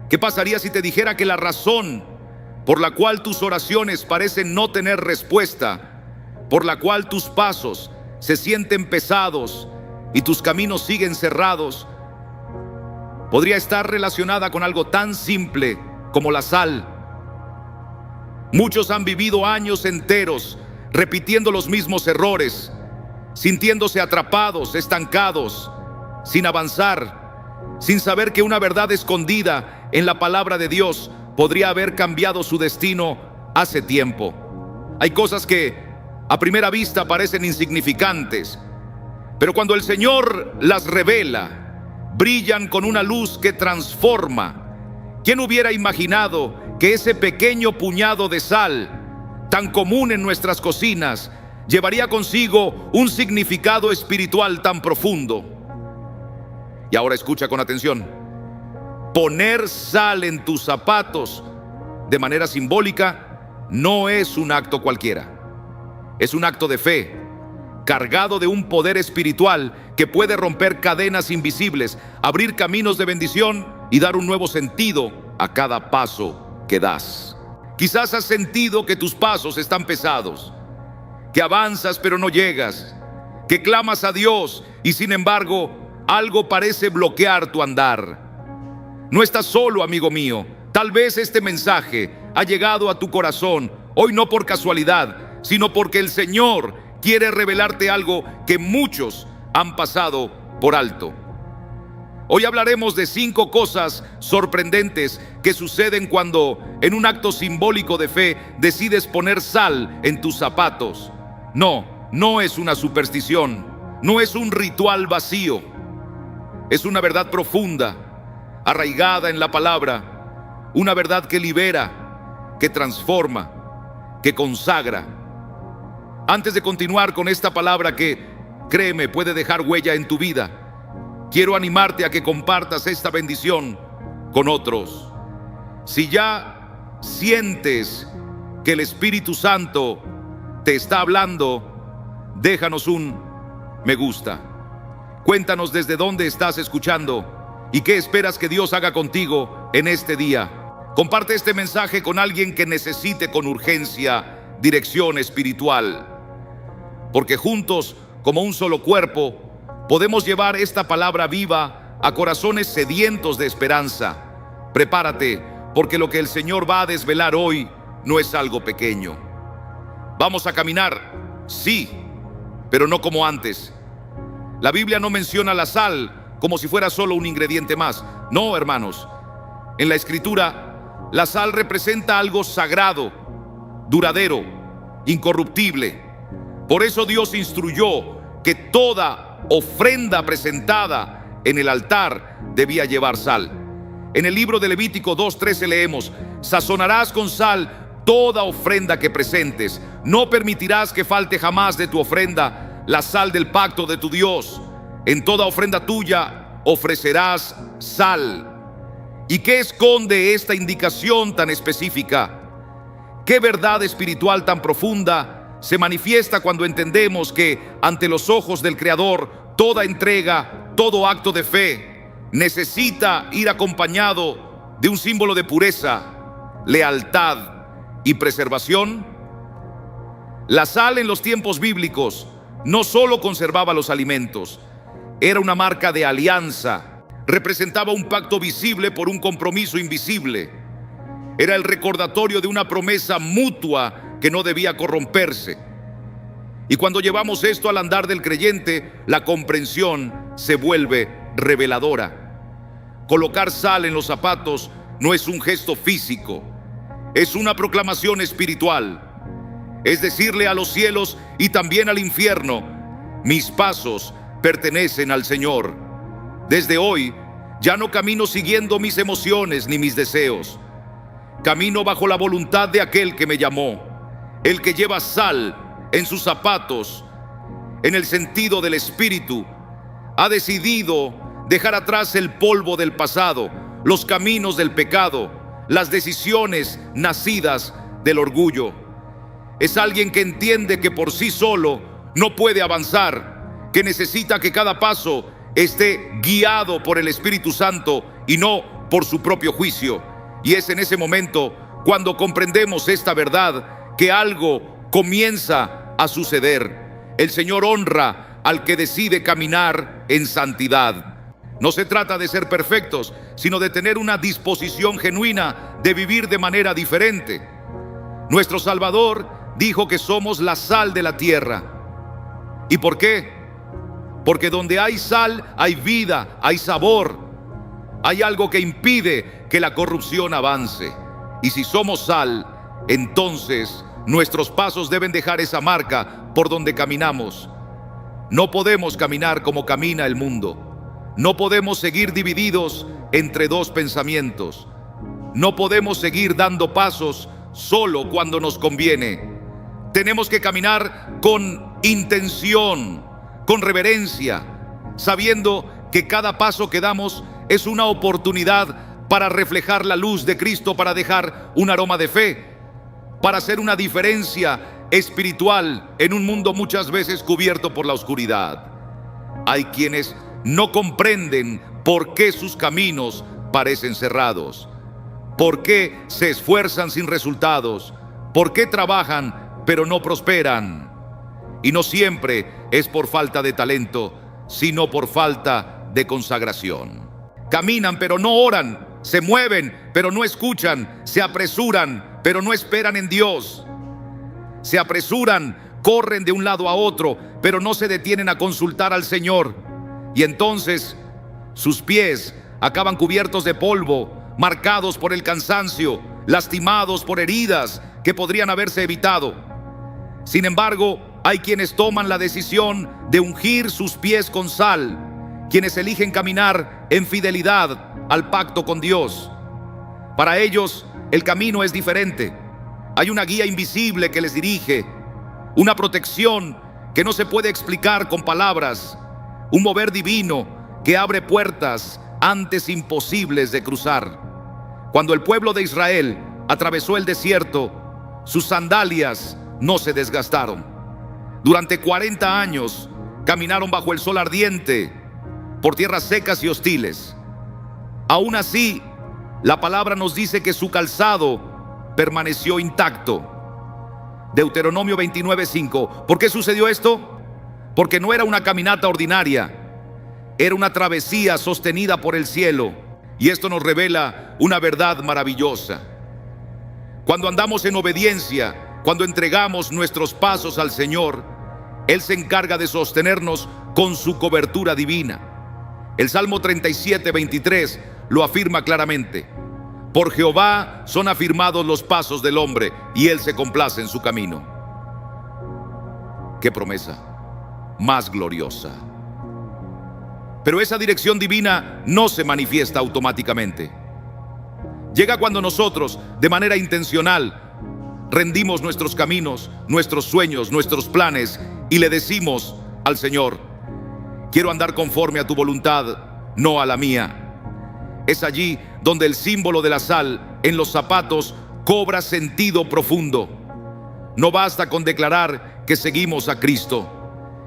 ¿Qué pasaría si te dijera que la razón por la cual tus oraciones parecen no tener respuesta, por la cual tus pasos se sienten pesados y tus caminos siguen cerrados, podría estar relacionada con algo tan simple como la sal? Muchos han vivido años enteros repitiendo los mismos errores, sintiéndose atrapados, estancados, sin avanzar, sin saber que una verdad escondida en la palabra de Dios podría haber cambiado su destino hace tiempo. Hay cosas que a primera vista parecen insignificantes, pero cuando el Señor las revela, brillan con una luz que transforma. ¿Quién hubiera imaginado que ese pequeño puñado de sal, tan común en nuestras cocinas, llevaría consigo un significado espiritual tan profundo? Y ahora escucha con atención. Poner sal en tus zapatos de manera simbólica no es un acto cualquiera. Es un acto de fe, cargado de un poder espiritual que puede romper cadenas invisibles, abrir caminos de bendición y dar un nuevo sentido a cada paso que das. Quizás has sentido que tus pasos están pesados, que avanzas pero no llegas, que clamas a Dios y sin embargo algo parece bloquear tu andar. No estás solo, amigo mío. Tal vez este mensaje ha llegado a tu corazón hoy no por casualidad, sino porque el Señor quiere revelarte algo que muchos han pasado por alto. Hoy hablaremos de 5 cosas sorprendentes que suceden cuando, en un acto simbólico de fe, decides poner sal en tus zapatos. No es una superstición, no es un ritual vacío. Es una verdad profunda, arraigada en la palabra, una verdad que libera, que transforma, que consagra. Antes de continuar con esta palabra que, créeme, puede dejar huella en tu vida, quiero animarte a que compartas esta bendición con otros. Si ya sientes que el Espíritu Santo te está hablando, déjanos un me gusta. Cuéntanos desde dónde estás escuchando y qué esperas que Dios haga contigo en este día. Comparte este mensaje con alguien que necesite con urgencia dirección espiritual, porque juntos, como un solo cuerpo, podemos llevar esta palabra viva a corazones sedientos de esperanza. Prepárate, porque lo que el Señor va a desvelar hoy no es algo pequeño. Vamos a caminar, sí, pero no como antes. La Biblia no menciona la sal como si fuera solo un ingrediente más. No, hermanos. En la Escritura, la sal representa algo sagrado, duradero, incorruptible. Por eso Dios instruyó que toda ofrenda presentada en el altar debía llevar sal. En el libro de Levítico 2:13 leemos: sazonarás con sal toda ofrenda que presentes. No permitirás que falte jamás de tu ofrenda la sal del pacto de tu Dios. En toda ofrenda tuya ofrecerás sal. ¿Y qué esconde esta indicación tan específica? ¿Qué verdad espiritual tan profunda se manifiesta cuando entendemos que ante los ojos del Creador toda entrega, todo acto de fe necesita ir acompañado de un símbolo de pureza, lealtad y preservación? La sal en los tiempos bíblicos no solo conservaba los alimentos, era una marca de alianza, representaba un pacto visible por un compromiso invisible. Era el recordatorio de una promesa mutua que no debía corromperse. Y cuando llevamos esto al andar del creyente, la comprensión se vuelve reveladora. Colocar sal en los zapatos no es un gesto físico, es una proclamación espiritual. Es decirle a los cielos y también al infierno: mis pasos pertenecen al Señor. Desde hoy ya no camino siguiendo mis emociones ni mis deseos. Camino bajo la voluntad de aquel que me llamó, el que lleva sal en sus zapatos, en el sentido del Espíritu. Ha decidido dejar atrás el polvo del pasado, los caminos del pecado, las decisiones nacidas del orgullo. Es alguien que entiende que por sí solo no puede avanzar, que necesita que cada paso esté guiado por el Espíritu Santo y no por su propio juicio. Y es en ese momento, cuando comprendemos esta verdad, que algo comienza a suceder. El Señor honra al que decide caminar en santidad. No se trata de ser perfectos, sino de tener una disposición genuina de vivir de manera diferente. Nuestro Salvador dijo que somos la sal de la tierra. ¿Y por qué? Porque donde hay sal, hay vida, hay sabor. Hay algo que impide que la corrupción avance. Y si somos sal, entonces nuestros pasos deben dejar esa marca por donde caminamos. No podemos caminar como camina el mundo. No podemos seguir divididos entre dos pensamientos. No podemos seguir dando pasos solo cuando nos conviene. Tenemos que caminar con intención, con reverencia, sabiendo que cada paso que damos es una oportunidad para reflejar la luz de Cristo, para dejar un aroma de fe, para hacer una diferencia espiritual en un mundo muchas veces cubierto por la oscuridad. Hay quienes no comprenden por qué sus caminos parecen cerrados, por qué se esfuerzan sin resultados, por qué trabajan pero no prosperan. Y no siempre es por falta de talento, sino por falta de consagración. Caminan pero no oran, se mueven pero no escuchan, se apresuran pero no esperan en Dios. Se apresuran, corren de un lado a otro, pero no se detienen a consultar al Señor. Y entonces sus pies acaban cubiertos de polvo, marcados por el cansancio, lastimados por heridas que podrían haberse evitado. Sin embargo, hay quienes toman la decisión de ungir sus pies con sal, quienes eligen caminar en fidelidad al pacto con Dios. Para ellos, el camino es diferente. Hay una guía invisible que les dirige, una protección que no se puede explicar con palabras, un mover divino que abre puertas antes imposibles de cruzar. Cuando el pueblo de Israel atravesó el desierto, sus sandalias no se desgastaron. Durante 40 años caminaron bajo el sol ardiente, por tierras secas y hostiles. Aún así, la palabra nos dice que su calzado permaneció intacto. Deuteronomio 29:5. ¿Por qué sucedió esto? Porque no era una caminata ordinaria, era una travesía sostenida por el cielo. Y esto nos revela una verdad maravillosa. Cuando andamos en obediencia, cuando entregamos nuestros pasos al Señor, Él se encarga de sostenernos con su cobertura divina. El Salmo 37:23 lo afirma claramente: por Jehová son afirmados los pasos del hombre, y Él se complace en su camino. ¡Qué promesa más gloriosa! Pero esa dirección divina no se manifiesta automáticamente. Llega cuando nosotros, de manera intencional, rendimos nuestros caminos, nuestros sueños, nuestros planes y le decimos al Señor: quiero andar conforme a tu voluntad, no a la mía. Es allí donde el símbolo de la sal en los zapatos cobra sentido profundo. No basta con declarar que seguimos a Cristo.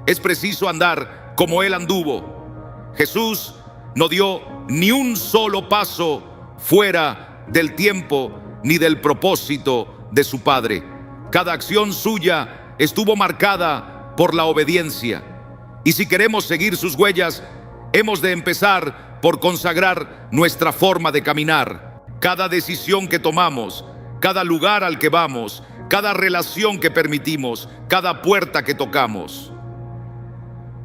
Es preciso andar como Él anduvo. Jesús no dio ni un solo paso fuera del tiempo ni del propósito de su Padre. Cada acción suya estuvo marcada por la obediencia. Y si queremos seguir sus huellas, hemos de empezar por consagrar nuestra forma de caminar. Cada decisión que tomamos, cada lugar al que vamos, cada relación que permitimos, cada puerta que tocamos.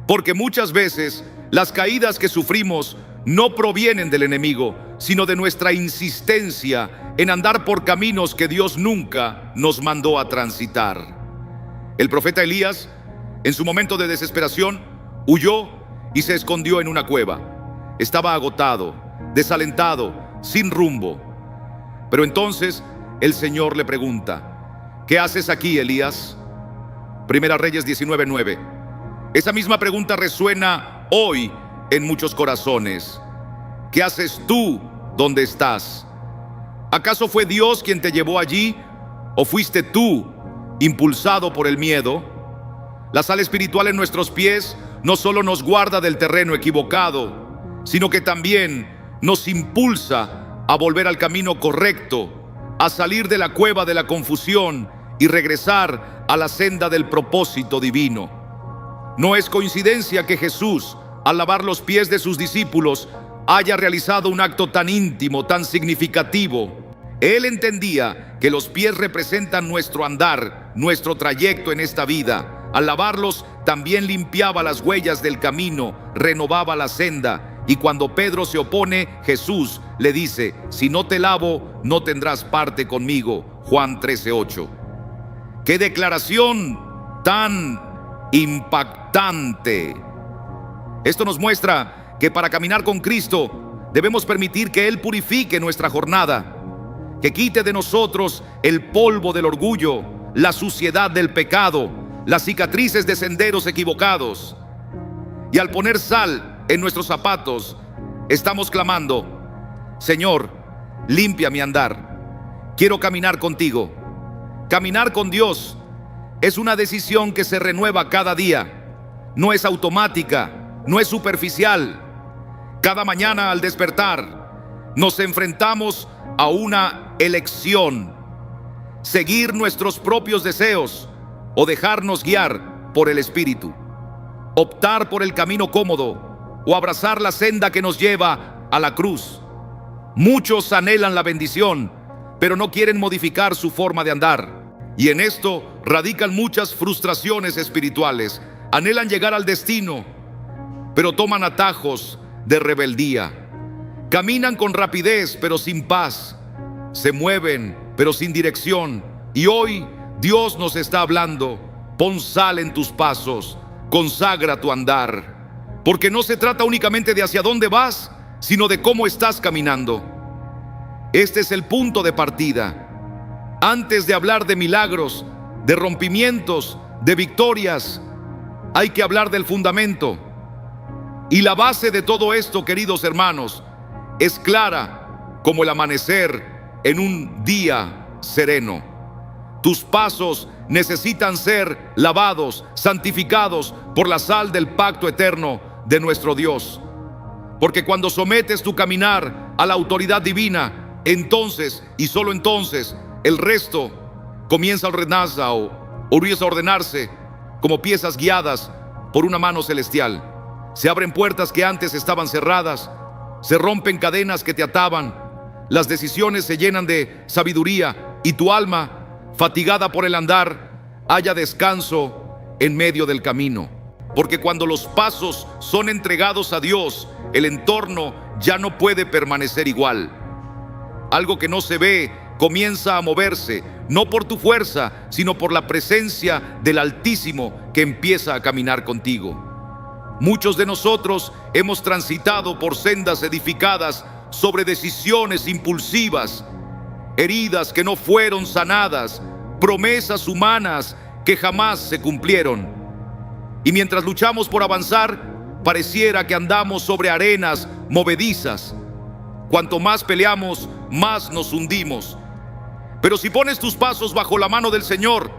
Porque muchas veces las caídas que sufrimos no provienen del enemigo, sino de nuestra insistencia en andar por caminos que Dios nunca nos mandó a transitar. El profeta Elías, en su momento de desesperación, huyó y se escondió en una cueva. Estaba agotado, desalentado, sin rumbo. Pero entonces el Señor le pregunta: ¿qué haces aquí, Elías? Primera Reyes 19:9. Esa misma pregunta resuena hoy en muchos corazones. ¿Qué haces tú donde estás? ¿Acaso fue Dios quien te llevó allí o fuiste tú impulsado por el miedo? La sal espiritual en nuestros pies no solo nos guarda del terreno equivocado, sino que también nos impulsa a volver al camino correcto, a salir de la cueva de la confusión y regresar a la senda del propósito divino. No es coincidencia que Jesús, al lavar los pies de sus discípulos, haya realizado un acto tan íntimo, tan significativo. Él entendía que los pies representan nuestro andar, nuestro trayecto en esta vida. Al lavarlos, también limpiaba las huellas del camino, renovaba la senda. Y cuando Pedro se opone, Jesús le dice: si no te lavo, no tendrás parte conmigo. Juan 13:8. ¡Qué declaración tan impactante! Esto nos muestra que para caminar con Cristo debemos permitir que Él purifique nuestra jornada, que quite de nosotros el polvo del orgullo, la suciedad del pecado, las cicatrices de senderos equivocados. Y al poner sal en nuestros zapatos, estamos clamando: Señor, limpia mi andar. Quiero caminar contigo. Caminar con Dios es una decisión que se renueva cada día. No es automática, no es superficial. Cada mañana al despertar nos enfrentamos a una elección: seguir nuestros propios deseos o dejarnos guiar por el Espíritu, optar por el camino cómodo o abrazar la senda que nos lleva a la cruz. Muchos anhelan la bendición, pero no quieren modificar su forma de andar. Y en esto radican muchas frustraciones espirituales. Anhelan llegar al destino, pero toman atajos de rebeldía. Caminan con rapidez, pero sin paz. Se mueven, pero sin dirección. Y hoy Dios nos está hablando: pon sal en tus pasos, consagra tu andar. Porque no se trata únicamente de hacia dónde vas, sino de cómo estás caminando. Este es el punto de partida. Antes de hablar de milagros, de rompimientos, de victorias, hay que hablar del fundamento. Y la base de todo esto, queridos hermanos, es clara como el amanecer en un día sereno. Tus pasos necesitan ser lavados, santificados por la sal del pacto eterno de nuestro Dios. Porque cuando sometes tu caminar a la autoridad divina, entonces y solo entonces el resto comienza a ordenarse como piezas guiadas por una mano celestial. Se abren puertas que antes estaban cerradas, se rompen cadenas que te ataban, las decisiones se llenan de sabiduría y tu alma, fatigada por el andar, halla descanso en medio del camino. Porque cuando los pasos son entregados a Dios, el entorno ya no puede permanecer igual. Algo que no se ve comienza a moverse, no por tu fuerza, sino por la presencia del Altísimo que empieza a caminar contigo. Muchos de nosotros hemos transitado por sendas edificadas sobre decisiones impulsivas, heridas que no fueron sanadas, promesas humanas que jamás se cumplieron. Y mientras luchamos por avanzar, pareciera que andamos sobre arenas movedizas. Cuanto más peleamos, más nos hundimos. Pero si pones tus pasos bajo la mano del Señor,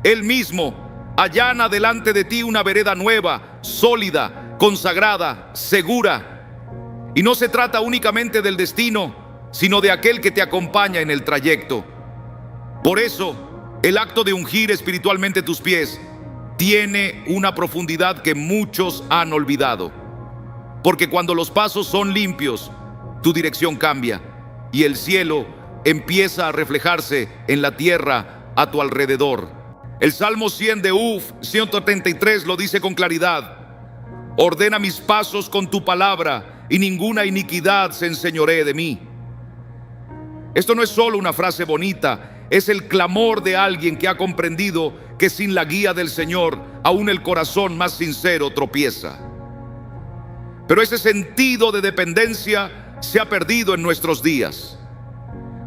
Él mismo allana delante de ti una vereda nueva, sólida, consagrada, segura. Y no se trata únicamente del destino, sino de aquel que te acompaña en el trayecto. Por eso, el acto de ungir espiritualmente tus pies tiene una profundidad que muchos han olvidado. Porque cuando los pasos son limpios, tu dirección cambia y el cielo empieza a reflejarse en la tierra a tu alrededor. El Salmo 100 de 133 lo dice con claridad: ordena mis pasos con tu palabra y ninguna iniquidad se enseñoree de mí. Esto no es solo una frase bonita, es el clamor de alguien que ha comprendido que sin la guía del Señor, aún el corazón más sincero tropieza. Pero ese sentido de dependencia se ha perdido en nuestros días.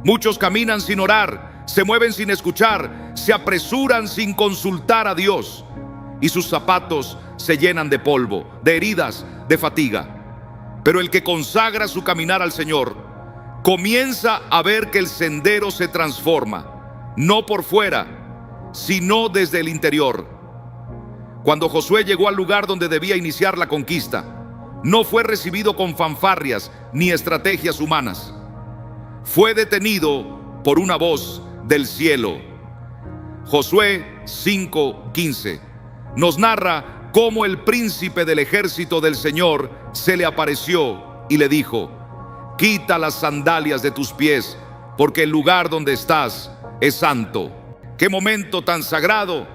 Muchos caminan sin orar, se mueven sin escuchar, se apresuran sin consultar a Dios, y sus zapatos se llenan de polvo, de heridas, de fatiga. Pero el que consagra su caminar al Señor comienza a ver que el sendero se transforma, no por fuera, sino desde el interior. Cuando Josué llegó al lugar donde debía iniciar la conquista, no fue recibido con fanfarrias ni estrategias humanas. fue detenido por una voz del cielo. Josué 5:15 nos narra cómo el príncipe del ejército del Señor se le apareció y le dijo: quita las sandalias de tus pies, porque el lugar donde estás es santo. ¡Qué momento tan sagrado!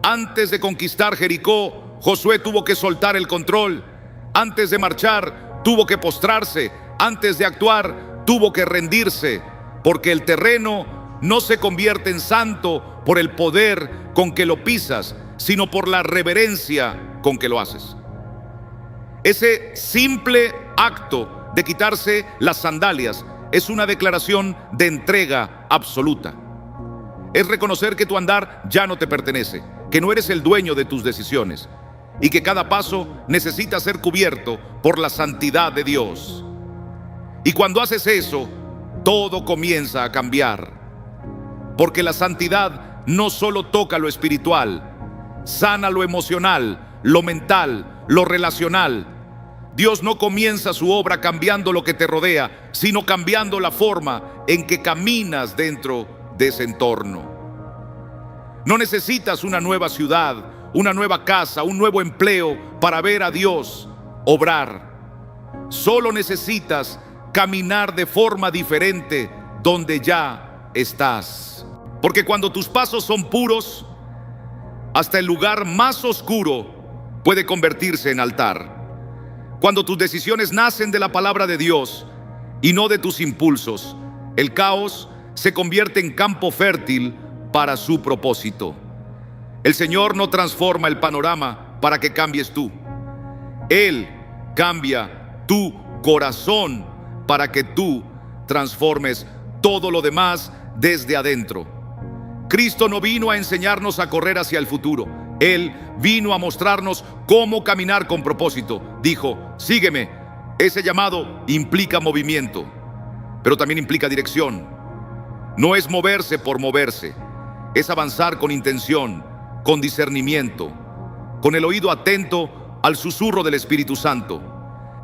Antes de conquistar Jericó, Josué tuvo que soltar el control. Antes de marchar, tuvo que postrarse. Antes de actuar, tuvo que rendirse, porque el terreno no se convierte en santo por el poder con que lo pisas, sino por la reverencia con que lo haces. Ese simple acto de quitarse las sandalias es una declaración de entrega absoluta. Es reconocer que tu andar ya no te pertenece, que no eres el dueño de tus decisiones y que cada paso necesita ser cubierto por la santidad de Dios. Y cuando haces eso, todo comienza a cambiar, porque la santidad no solo toca lo espiritual, sana lo emocional, lo mental, lo relacional. Dios no comienza su obra cambiando lo que te rodea, sino cambiando la forma en que caminas dentro de ese entorno. No necesitas una nueva ciudad, una nueva casa, un nuevo empleo para ver a Dios obrar. Solo necesitas caminar de forma diferente donde ya estás. Porque cuando tus pasos son puros, hasta el lugar más oscuro puede convertirse en altar. Cuando tus decisiones nacen de la palabra de Dios y no de tus impulsos, el caos se convierte en campo fértil para su propósito. El Señor no transforma el panorama para que cambies tú. Él cambia tu corazón para que tú transformes todo lo demás desde adentro. Cristo no vino a enseñarnos a correr hacia el futuro. Él vino a mostrarnos cómo caminar con propósito. Dijo: sígueme. Ese llamado implica movimiento, pero también implica dirección. No es moverse por moverse, es avanzar con intención, con discernimiento, con el oído atento al susurro del Espíritu Santo.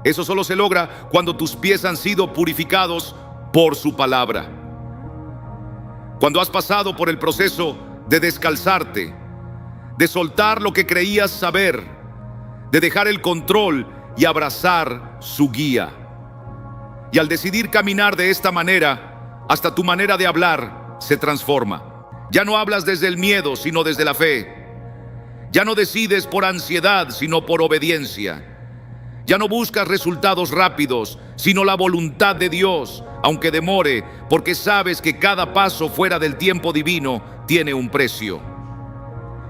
Eso solo se logra cuando tus pies han sido purificados por su palabra. Cuando has pasado por el proceso de descalzarte, de soltar lo que creías saber, de dejar el control y abrazar su guía. Y al decidir caminar de esta manera, hasta tu manera de hablar se transforma. Ya no hablas desde el miedo, sino desde la fe. Ya no decides por ansiedad, sino por obediencia. Ya no buscas resultados rápidos, sino la voluntad de Dios, aunque demore, porque sabes que cada paso fuera del tiempo divino tiene un precio.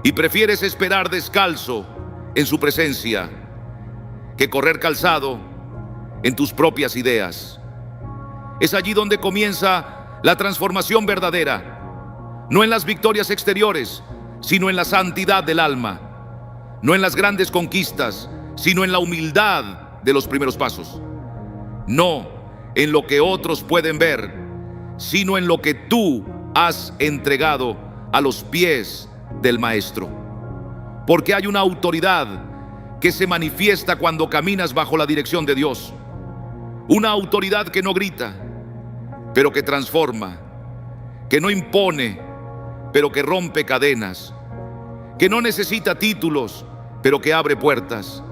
Y prefieres esperar descalzo en su presencia que correr calzado en tus propias ideas. Es allí donde comienza la transformación verdadera, no en las victorias exteriores, sino en la santidad del alma, no en las grandes conquistas, sino en la humildad de los primeros pasos, no en lo que otros pueden ver, sino en lo que tú has entregado a los pies del Maestro. Porque hay una autoridad que se manifiesta cuando caminas bajo la dirección de Dios, una autoridad que no grita, pero que transforma, que no impone, pero que rompe cadenas, que no necesita títulos, pero que abre puertas.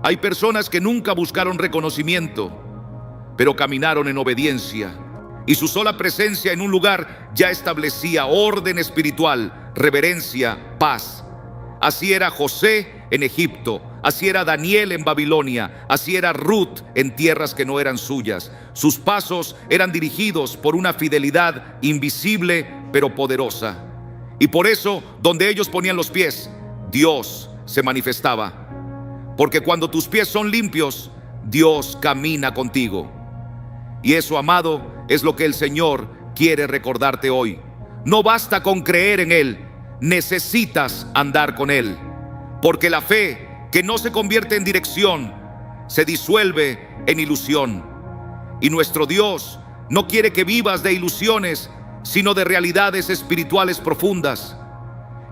Hay personas que nunca buscaron reconocimiento, pero caminaron en obediencia, y su sola presencia en un lugar ya establecía orden espiritual, reverencia, paz. Así era José en Egipto, así era Daniel en Babilonia, así era Ruth en tierras que no eran suyas. Sus pasos eran dirigidos por una fidelidad invisible pero poderosa. Y por eso, donde ellos ponían los pies, Dios se manifestaba. Porque cuando tus pies son limpios, Dios camina contigo. Y eso, amado, es lo que el Señor quiere recordarte hoy. No basta con creer en Él, necesitas andar con Él. Porque la fe que no se convierte en dirección, se disuelve en ilusión. Y nuestro Dios no quiere que vivas de ilusiones, sino de realidades espirituales profundas.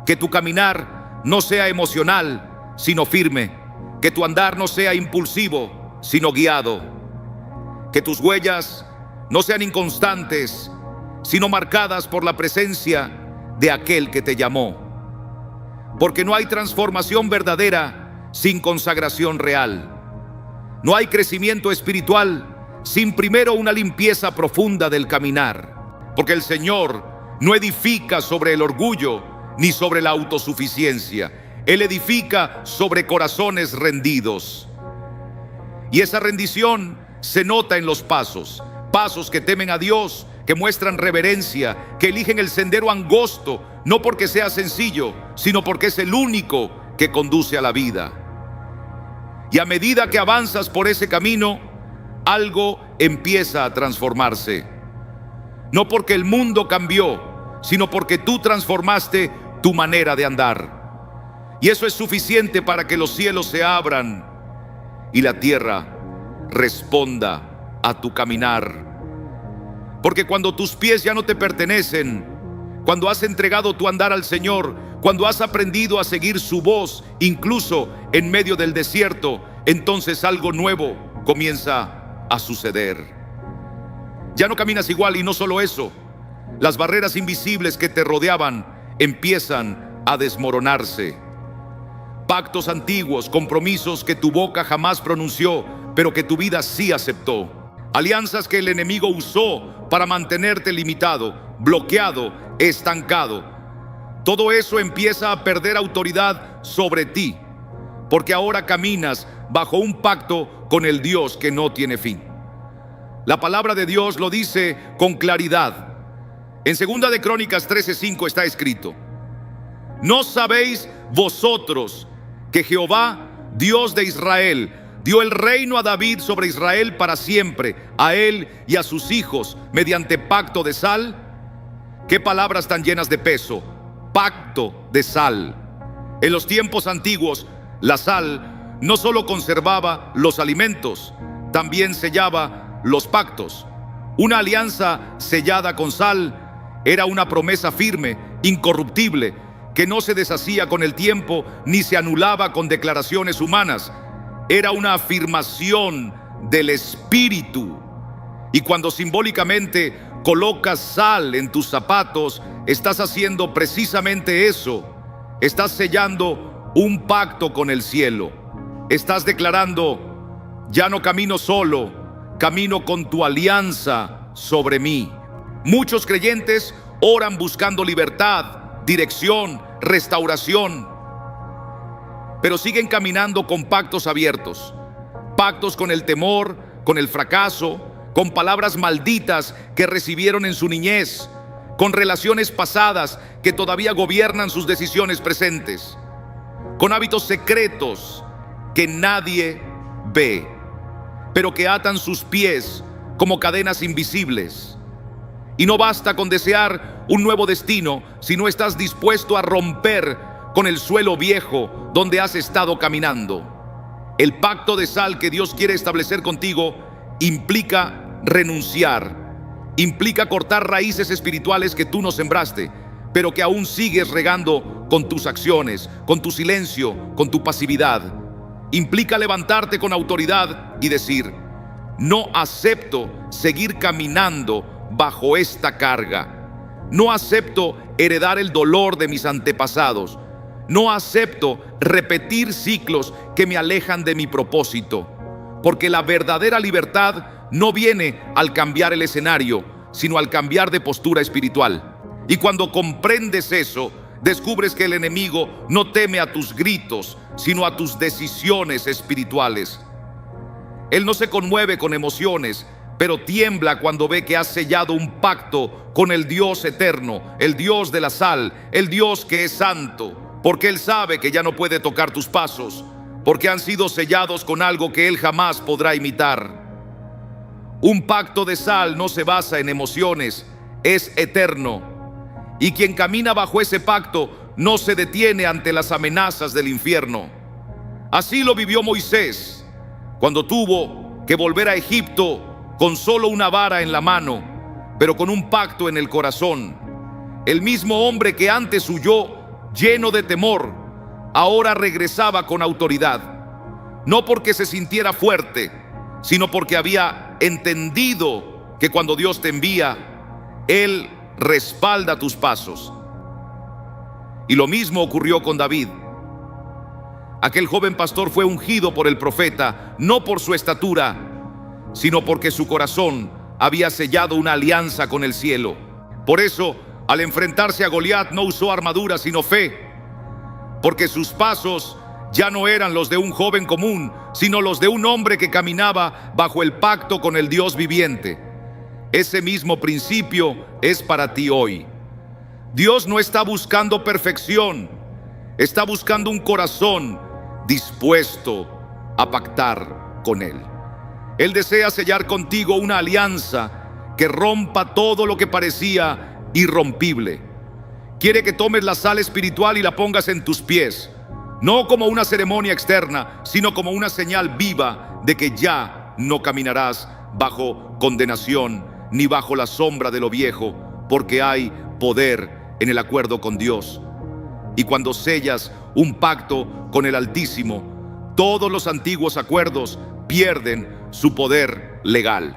Que tu caminar no sea emocional, sino firme. Que tu andar no sea impulsivo, sino guiado. Que tus huellas No sean inconstantes, sino marcadas por la presencia de aquel que te llamó. Porque no hay transformación verdadera sin consagración real. No hay crecimiento espiritual sin primero una limpieza profunda del caminar. Porque el Señor no edifica sobre el orgullo ni sobre la autosuficiencia. Él edifica sobre corazones rendidos. Y esa rendición se nota en los pasos. Pasos que temen a Dios, que muestran reverencia, que eligen el sendero angosto, no porque sea sencillo, sino porque es el único que conduce a la vida. Y a medida que avanzas por ese camino, algo empieza a transformarse. No porque el mundo cambió, sino porque tú transformaste tu manera de andar. Y eso es suficiente para que los cielos se abran y la tierra responda a tu caminar. Porque cuando tus pies ya no te pertenecen, cuando has entregado tu andar al Señor, cuando has aprendido a seguir su voz, incluso en medio del desierto, entonces algo nuevo comienza a suceder. Ya no caminas igual, y no solo eso, las barreras invisibles que te rodeaban empiezan a desmoronarse. Pactos antiguos, compromisos que tu boca jamás pronunció, pero que tu vida sí aceptó. Alianzas que el enemigo usó para mantenerte limitado, bloqueado, estancado. Todo eso empieza a perder autoridad sobre ti, porque ahora caminas bajo un pacto con el Dios que no tiene fin. La palabra de Dios lo dice con claridad. En 2 de Crónicas 13:5 está escrito: ¿no sabéis vosotros que Jehová, Dios de Israel, dio el reino a David sobre Israel para siempre, a él y a sus hijos, mediante pacto de sal? Qué palabras tan llenas de peso. Pacto de sal. En los tiempos antiguos, la sal no solo conservaba los alimentos, también sellaba los pactos. Una alianza sellada con sal era una promesa firme, incorruptible, que no se deshacía con el tiempo ni se anulaba con declaraciones humanas. Era una afirmación del Espíritu. Y cuando simbólicamente colocas sal en tus zapatos, estás haciendo precisamente eso. Estás sellando un pacto con el cielo. Estás declarando: ya no camino solo, camino con tu alianza sobre mí. Muchos creyentes oran buscando libertad, dirección, restauración, pero siguen caminando con pactos abiertos. Pactos con el temor, con el fracaso, con palabras malditas que recibieron en su niñez, con relaciones pasadas que todavía gobiernan sus decisiones presentes, con hábitos secretos que nadie ve, pero que atan sus pies como cadenas invisibles. Y no basta con desear un nuevo destino si no estás dispuesto a romper con el suelo viejo donde has estado caminando. El pacto de sal que Dios quiere establecer contigo implica renunciar, implica cortar raíces espirituales que tú no sembraste, pero que aún sigues regando con tus acciones, con tu silencio, con tu pasividad. Implica levantarte con autoridad y decir: no acepto seguir caminando bajo esta carga. No acepto heredar el dolor de mis antepasados. No acepto repetir ciclos que me alejan de mi propósito. Porque la verdadera libertad no viene al cambiar el escenario, sino al cambiar de postura espiritual. Y cuando comprendes eso, descubres que el enemigo no teme a tus gritos, sino a tus decisiones espirituales. Él no se conmueve con emociones, pero tiembla cuando ve que has sellado un pacto con el Dios eterno, el Dios de la sal, el Dios que es santo, porque Él sabe que ya no puede tocar tus pasos, porque han sido sellados con algo que Él jamás podrá imitar. Un pacto de sal no se basa en emociones, es eterno. Y quien camina bajo ese pacto no se detiene ante las amenazas del infierno. Así lo vivió Moisés cuando tuvo que volver a Egipto con solo una vara en la mano, pero con un pacto en el corazón. El mismo hombre que antes huyó lleno de temor, ahora regresaba con autoridad, no porque se sintiera fuerte, sino porque había entendido que cuando Dios te envía, Él respalda tus pasos. Y lo mismo ocurrió con David. Aquel joven pastor fue ungido por el profeta, no por su estatura, sino porque su corazón había sellado una alianza con el cielo. Por eso, al enfrentarse a Goliat, no usó armadura, sino fe, porque sus pasos ya no eran los de un joven común, sino los de un hombre que caminaba bajo el pacto con el Dios viviente. Ese mismo principio es para ti hoy. Dios no está buscando perfección, está buscando un corazón dispuesto a pactar con Él. Él desea sellar contigo una alianza que rompa todo lo que parecía irrompible. Quiere que tomes la sal espiritual y la pongas en tus pies, no como una ceremonia externa, sino como una señal viva de que ya no caminarás bajo condenación ni bajo la sombra de lo viejo, porque hay poder en el acuerdo con Dios. Y cuando sellas un pacto con el Altísimo, todos los antiguos acuerdos pierden su poder legal.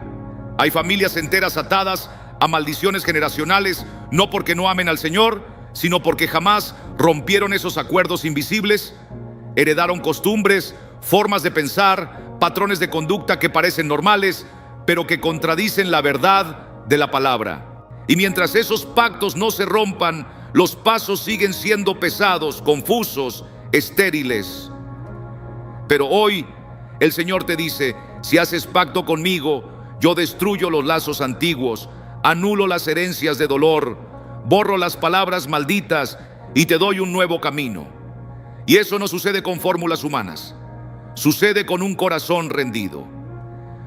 Hay familias enteras atadas a maldiciones generacionales, no porque no amen al Señor, sino porque jamás rompieron esos acuerdos invisibles. Heredaron costumbres, formas de pensar, patrones de conducta que parecen normales, pero que contradicen la verdad de la palabra. Y mientras esos pactos no se rompan, los pasos siguen siendo pesados, confusos, estériles. Pero hoy el Señor te dice: si haces pacto conmigo, yo destruyo los lazos antiguos, anulo las herencias de dolor, borro las palabras malditas y te doy un nuevo camino. Y eso no sucede con fórmulas humanas, sucede con un corazón rendido.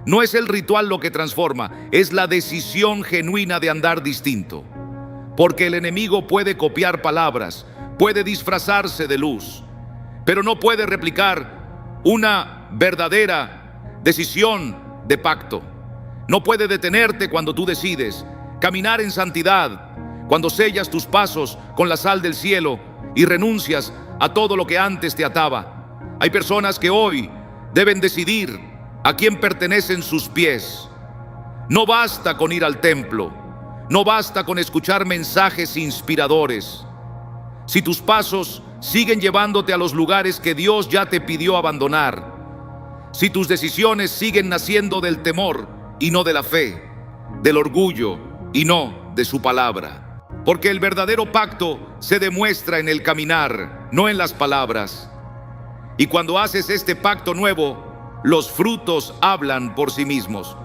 No es el ritual lo que transforma, es la decisión genuina de andar distinto. Porque el enemigo puede copiar palabras, puede disfrazarse de luz, pero no puede replicar una verdadera decisión de pacto. No puede detenerte cuando tú decides caminar en santidad, cuando sellas tus pasos con la sal del cielo y renuncias a todo lo que antes te ataba. Hay personas que hoy deben decidir a quién pertenecen sus pies. No basta con ir al templo, no basta con escuchar mensajes inspiradores. Si tus pasos siguen llevándote a los lugares que Dios ya te pidió abandonar, si tus decisiones siguen naciendo del temor y no de la fe, del orgullo y no de su palabra. Porque el verdadero pacto se demuestra en el caminar, no en las palabras. Y cuando haces este pacto nuevo, los frutos hablan por sí mismos.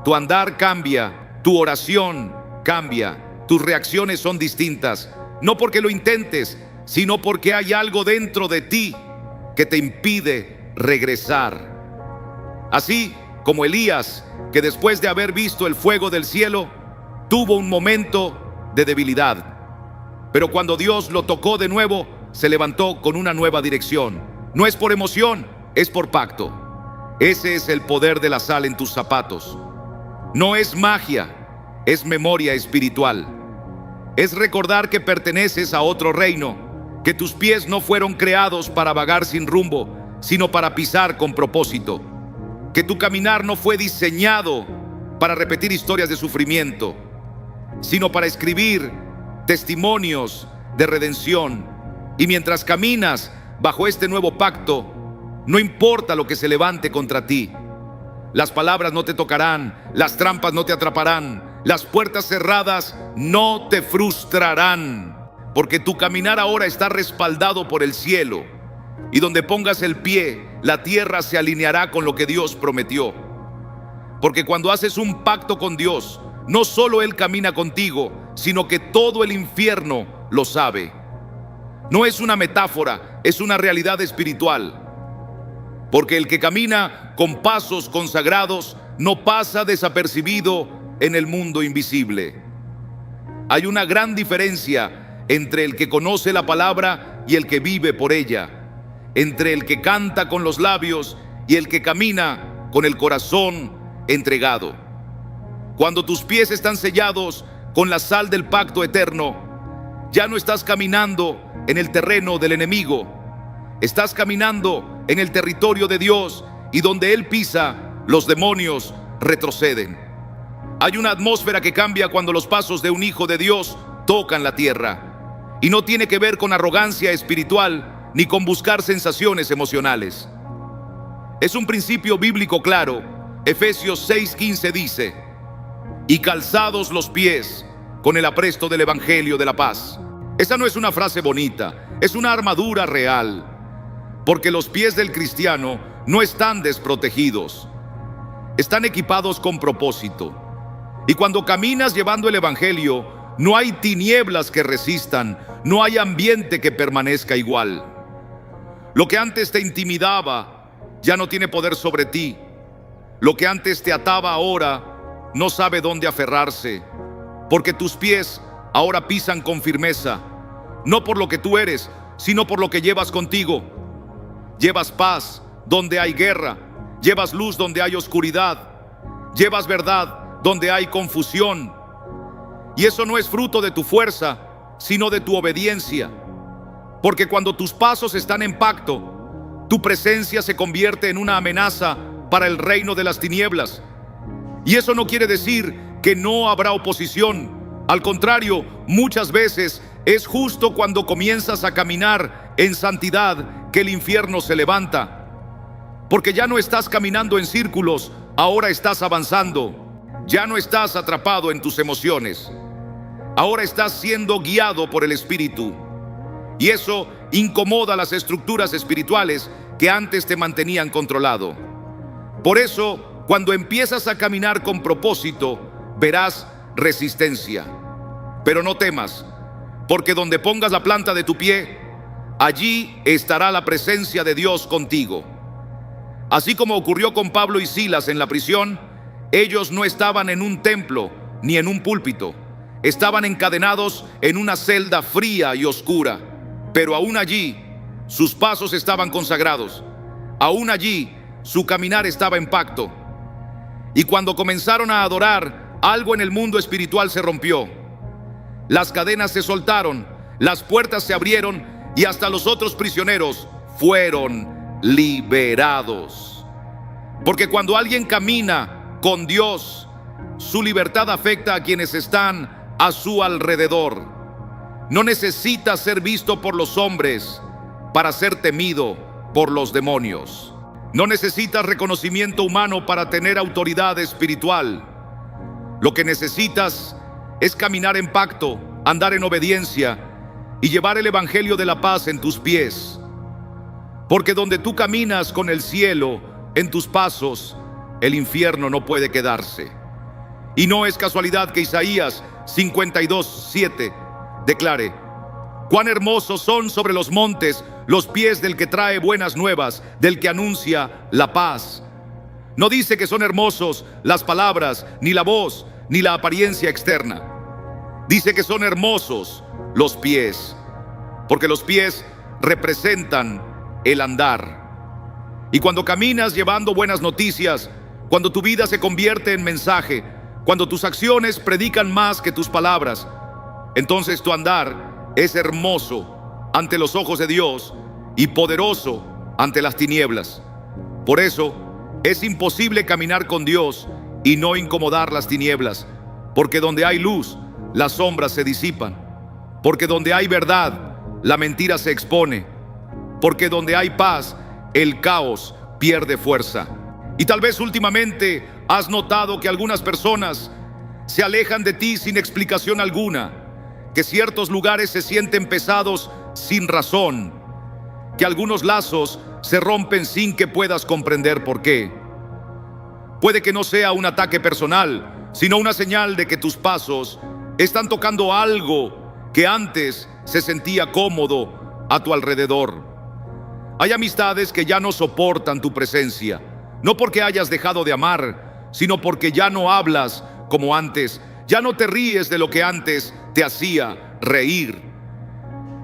Tu andar cambia, tu oración cambia, tus reacciones son distintas, no porque lo intentes, sino porque hay algo dentro de ti que te impide regresar. Así como Elías, que después de haber visto el fuego del cielo, tuvo un momento de debilidad, pero cuando Dios lo tocó de nuevo, se levantó con una nueva dirección. No es por emoción, es por pacto. Ese es el poder de la sal en tus zapatos. No es magia, es memoria espiritual. Es recordar que perteneces a otro reino, que tus pies no fueron creados para vagar sin rumbo, sino para pisar con propósito. Que tu caminar no fue diseñado para repetir historias de sufrimiento, sino para escribir testimonios de redención. Y mientras caminas bajo este nuevo pacto, no importa lo que se levante contra ti. Las palabras no te tocarán, las trampas no te atraparán, las puertas cerradas no te frustrarán, porque tu caminar ahora está respaldado por el cielo. Y donde pongas el pie, la tierra se alineará con lo que Dios prometió. Porque cuando haces un pacto con Dios, no solo Él camina contigo, sino que todo el infierno lo sabe. No es una metáfora, es una realidad espiritual. Porque el que camina con pasos consagrados no pasa desapercibido en el mundo invisible. Hay una gran diferencia entre el que conoce la palabra y el que vive por ella, entre el que canta con los labios y el que camina con el corazón entregado. Cuando tus pies están sellados con la sal del pacto eterno, ya no estás caminando en el terreno del enemigo, estás caminando en el territorio de Dios, y donde Él pisa, los demonios retroceden. Hay una atmósfera que cambia cuando los pasos de un hijo de Dios tocan la tierra. Y no tiene que ver con arrogancia espiritual ni con buscar sensaciones emocionales. Es un principio bíblico claro. Efesios 6:15 dice: y calzados los pies con el apresto del Evangelio de la paz. Esa no es una frase bonita, es una armadura real. Porque los pies del cristiano no están desprotegidos, están equipados con propósito. Y cuando caminas llevando el Evangelio, no hay tinieblas que resistan, no hay ambiente que permanezca igual. Lo que antes te intimidaba ya no tiene poder sobre ti. Lo que antes te ataba ahora no sabe dónde aferrarse, porque tus pies ahora pisan con firmeza, no por lo que tú eres, sino por lo que llevas contigo. Llevas paz donde hay guerra, llevas luz donde hay oscuridad, llevas verdad donde hay confusión. Y eso no es fruto de tu fuerza, sino de tu obediencia. Porque cuando tus pasos están en pacto, tu presencia se convierte en una amenaza para el reino de las tinieblas. Y eso no quiere decir que no habrá oposición. Al contrario, muchas veces es justo cuando comienzas a caminar en santidad que el infierno se levanta. Porque ya no estás caminando en círculos, ahora estás avanzando. Ya no estás atrapado en tus emociones. Ahora estás siendo guiado por el Espíritu. Y eso incomoda las estructuras espirituales que antes te mantenían controlado. Por eso, cuando empiezas a caminar con propósito, verás resistencia. Pero no temas, porque donde pongas la planta de tu pie, allí estará la presencia de Dios contigo. Así como ocurrió con Pablo y Silas en la prisión, ellos no estaban en un templo ni en un púlpito. Estaban encadenados en una celda fría y oscura. Pero aún allí, sus pasos estaban consagrados. Aún allí, su caminar estaba en pacto. Y cuando comenzaron a adorar, algo en el mundo espiritual se rompió. Las cadenas se soltaron, las puertas se abrieron y hasta los otros prisioneros fueron liberados. Porque cuando alguien camina con Dios, su libertad afecta a quienes están a su alrededor. No necesita ser visto por los hombres para ser temido por los demonios. No necesitas reconocimiento humano para tener autoridad espiritual. Lo que necesitas es caminar en pacto, andar en obediencia y llevar el Evangelio de la paz en tus pies. Porque donde tú caminas con el cielo en tus pasos, el infierno no puede quedarse. Y no es casualidad que Isaías 52:7 declare: cuán hermosos son sobre los montes los pies del que trae buenas nuevas, del que anuncia la paz. No dice que son hermosos las palabras, ni la voz, ni la apariencia externa. Dice que son hermosos los pies, porque los pies representan el andar. Y cuando caminas llevando buenas noticias, cuando tu vida se convierte en mensaje, cuando tus acciones predican más que tus palabras, entonces tu andar es hermoso ante los ojos de Dios y poderoso ante las tinieblas. Por eso es imposible caminar con Dios y no incomodar las tinieblas, porque donde hay luz, las sombras se disipan, porque donde hay verdad, la mentira se expone, porque donde hay paz, el caos pierde fuerza. Y tal vez últimamente has notado que algunas personas se alejan de ti sin explicación alguna, que ciertos lugares se sienten pesados sin razón, que algunos lazos se rompen sin que puedas comprender por qué. Puede que no sea un ataque personal, sino una señal de que tus pasos están tocando algo que antes se sentía cómodo a tu alrededor. Hay amistades que ya no soportan tu presencia, no porque hayas dejado de amar, sino porque ya no hablas como antes, ya no te ríes de lo que antes te hacía reír,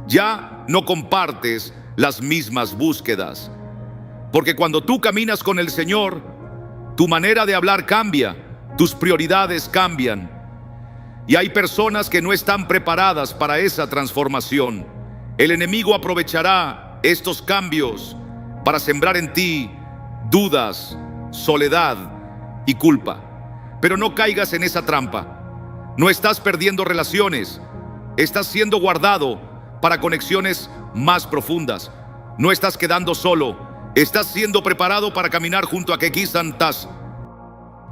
ya no compartes las mismas búsquedas. Porque cuando tú caminas con el Señor, tu manera de hablar cambia, tus prioridades cambian. Y hay personas que no están preparadas para esa transformación. El enemigo aprovechará estos cambios para sembrar en ti dudas, soledad y culpa. Pero no caigas en esa trampa. No estás perdiendo relaciones. Estás siendo guardado para conexiones más profundas. No estás quedando solo. Estás siendo preparado para caminar junto a Kekisantas.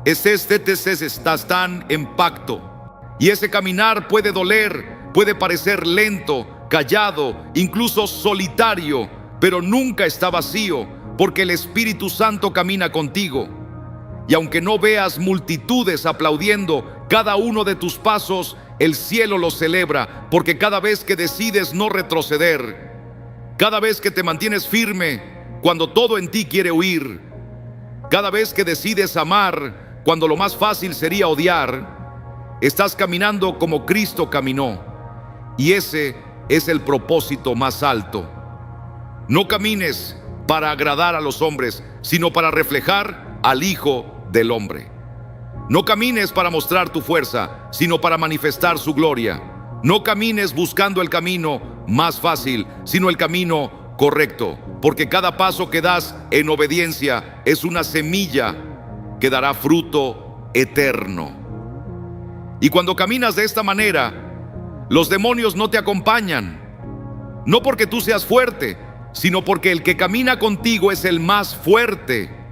Estás tan en pacto. Y ese caminar puede doler, puede parecer lento, callado, incluso solitario, pero nunca está vacío, porque el Espíritu Santo camina contigo. Y aunque no veas multitudes aplaudiendo cada uno de tus pasos, el cielo los celebra, porque cada vez que decides no retroceder, cada vez que te mantienes firme cuando todo en ti quiere huir, cada vez que decides amar cuando lo más fácil sería odiar, estás caminando como Cristo caminó. Y ese es el propósito más alto. No camines para agradar a los hombres, sino para reflejar al Hijo del Hombre. No camines para mostrar tu fuerza, sino para manifestar su gloria. No camines buscando el camino más fácil, sino el camino correcto, porque cada paso que das en obediencia es una semilla que dará fruto eterno. Y cuando caminas de esta manera, los demonios no te acompañan, no porque tú seas fuerte, sino porque el que camina contigo es el más fuerte,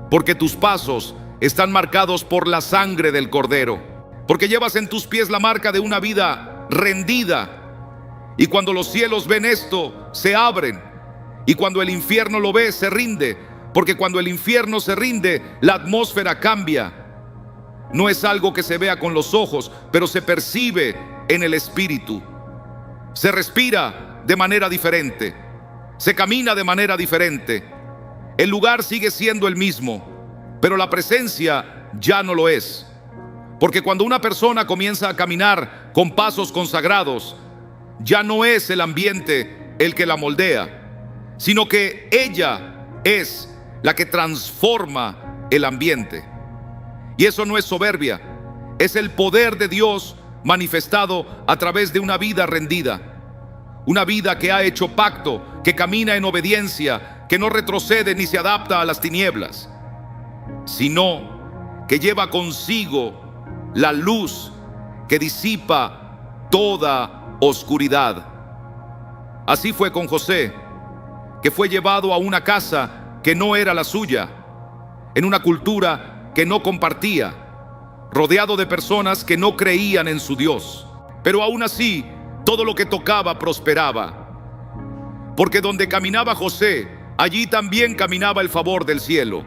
porque tus pasos están marcados por la sangre del Cordero, porque llevas en tus pies la marca de una vida rendida. Y cuando los cielos ven esto, se abren, y cuando el infierno lo ve, se rinde, porque cuando el infierno se rinde, la atmósfera cambia. No es algo que se vea con los ojos, pero se percibe en el espíritu. Se respira de manera diferente, se camina de manera diferente. El lugar sigue siendo el mismo, pero la presencia ya no lo es. Porque cuando una persona comienza a caminar con pasos consagrados, ya no es el ambiente el que la moldea, sino que ella es la que transforma el ambiente. Y eso no es soberbia, es el poder de Dios manifestado a través de una vida rendida. Una vida que ha hecho pacto, que camina en obediencia, que no retrocede ni se adapta a las tinieblas, sino que lleva consigo la luz que disipa toda oscuridad. Así fue con José, que fue llevado a una casa que no era la suya, en una cultura que no compartía, rodeado de personas que no creían en su Dios. Pero aún así, todo lo que tocaba prosperaba, porque donde caminaba José, allí también caminaba el favor del cielo.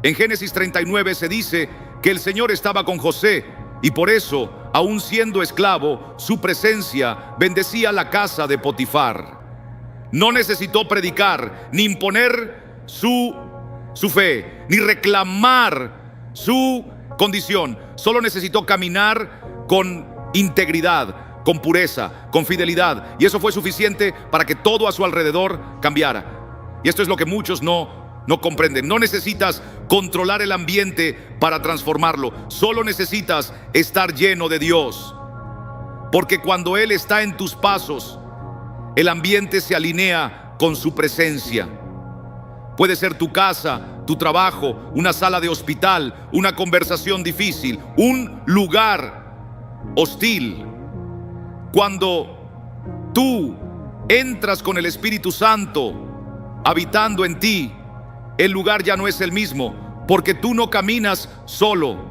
En Génesis 39 se dice que el Señor estaba con José, y por eso, aún siendo esclavo, su presencia bendecía la casa de Potifar. No necesitó predicar, ni imponer su fe, ni reclamar su condición. Solo necesitó caminar con integridad, con pureza, con fidelidad, y eso fue suficiente para que todo a su alrededor cambiara. Y esto es lo que muchos no comprenden. No necesitas controlar el ambiente para transformarlo, solo necesitas estar lleno de Dios, porque cuando Él está en tus pasos, el ambiente se alinea con su presencia. Puede ser tu casa, tu trabajo, una sala de hospital, una conversación difícil, un lugar hostil. Cuando tú entras con el Espíritu Santo habitando en ti, el lugar ya no es el mismo, porque tú no caminas solo.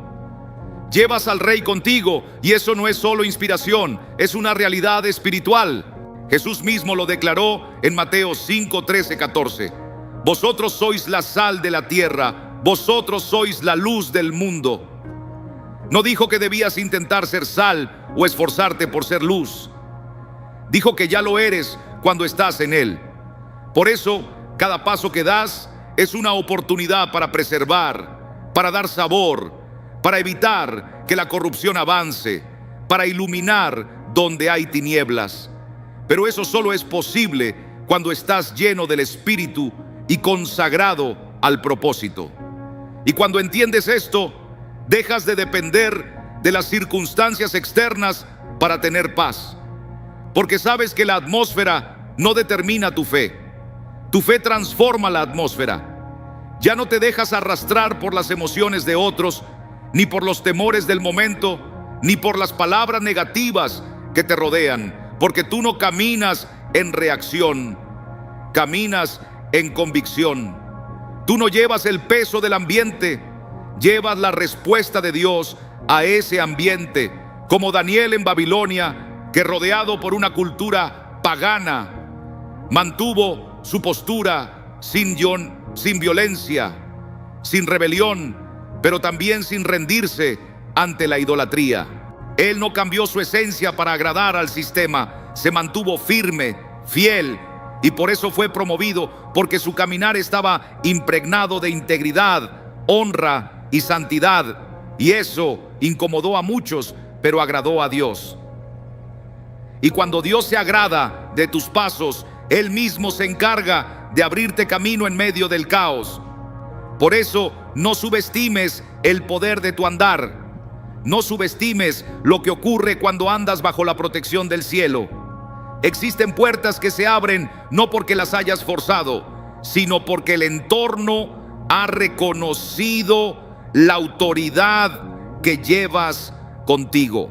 Llevas al Rey contigo, y eso no es solo inspiración, es una realidad espiritual. Jesús mismo lo declaró en Mateo 5, 13, 14. Vosotros sois la sal de la tierra, vosotros sois la luz del mundo. No dijo que debías intentar ser sal o esforzarte por ser luz. Dijo que ya lo eres cuando estás en Él. Por eso, cada paso que das es una oportunidad para preservar, para dar sabor, para evitar que la corrupción avance, para iluminar donde hay tinieblas. Pero eso solo es posible cuando estás lleno del Espíritu y consagrado al propósito. Y cuando entiendes esto, dejas de depender de las circunstancias externas para tener paz, porque sabes que la atmósfera no determina tu fe. Tu fe transforma la atmósfera. Ya no te dejas arrastrar por las emociones de otros, ni por los temores del momento, ni por las palabras negativas que te rodean, porque tú no caminas en reacción, caminas en convicción. Tú no llevas el peso del ambiente, llevas la respuesta de Dios a ese ambiente, como Daniel en Babilonia, que rodeado por una cultura pagana, mantuvo su postura sin violencia, sin rebelión, pero también sin rendirse ante la idolatría. Él no cambió su esencia para agradar al sistema, se mantuvo firme, fiel, y por eso fue promovido, porque su caminar estaba impregnado de integridad, honra y santidad, y eso incomodó a muchos, pero agradó a Dios. Y cuando Dios se agrada de tus pasos, Él mismo se encarga de abrirte camino en medio del caos. Por eso no subestimes el poder de tu andar. No subestimes lo que ocurre cuando andas bajo la protección del cielo. Existen puertas que se abren no porque las hayas forzado, sino porque el entorno ha reconocido la autoridad que llevas contigo.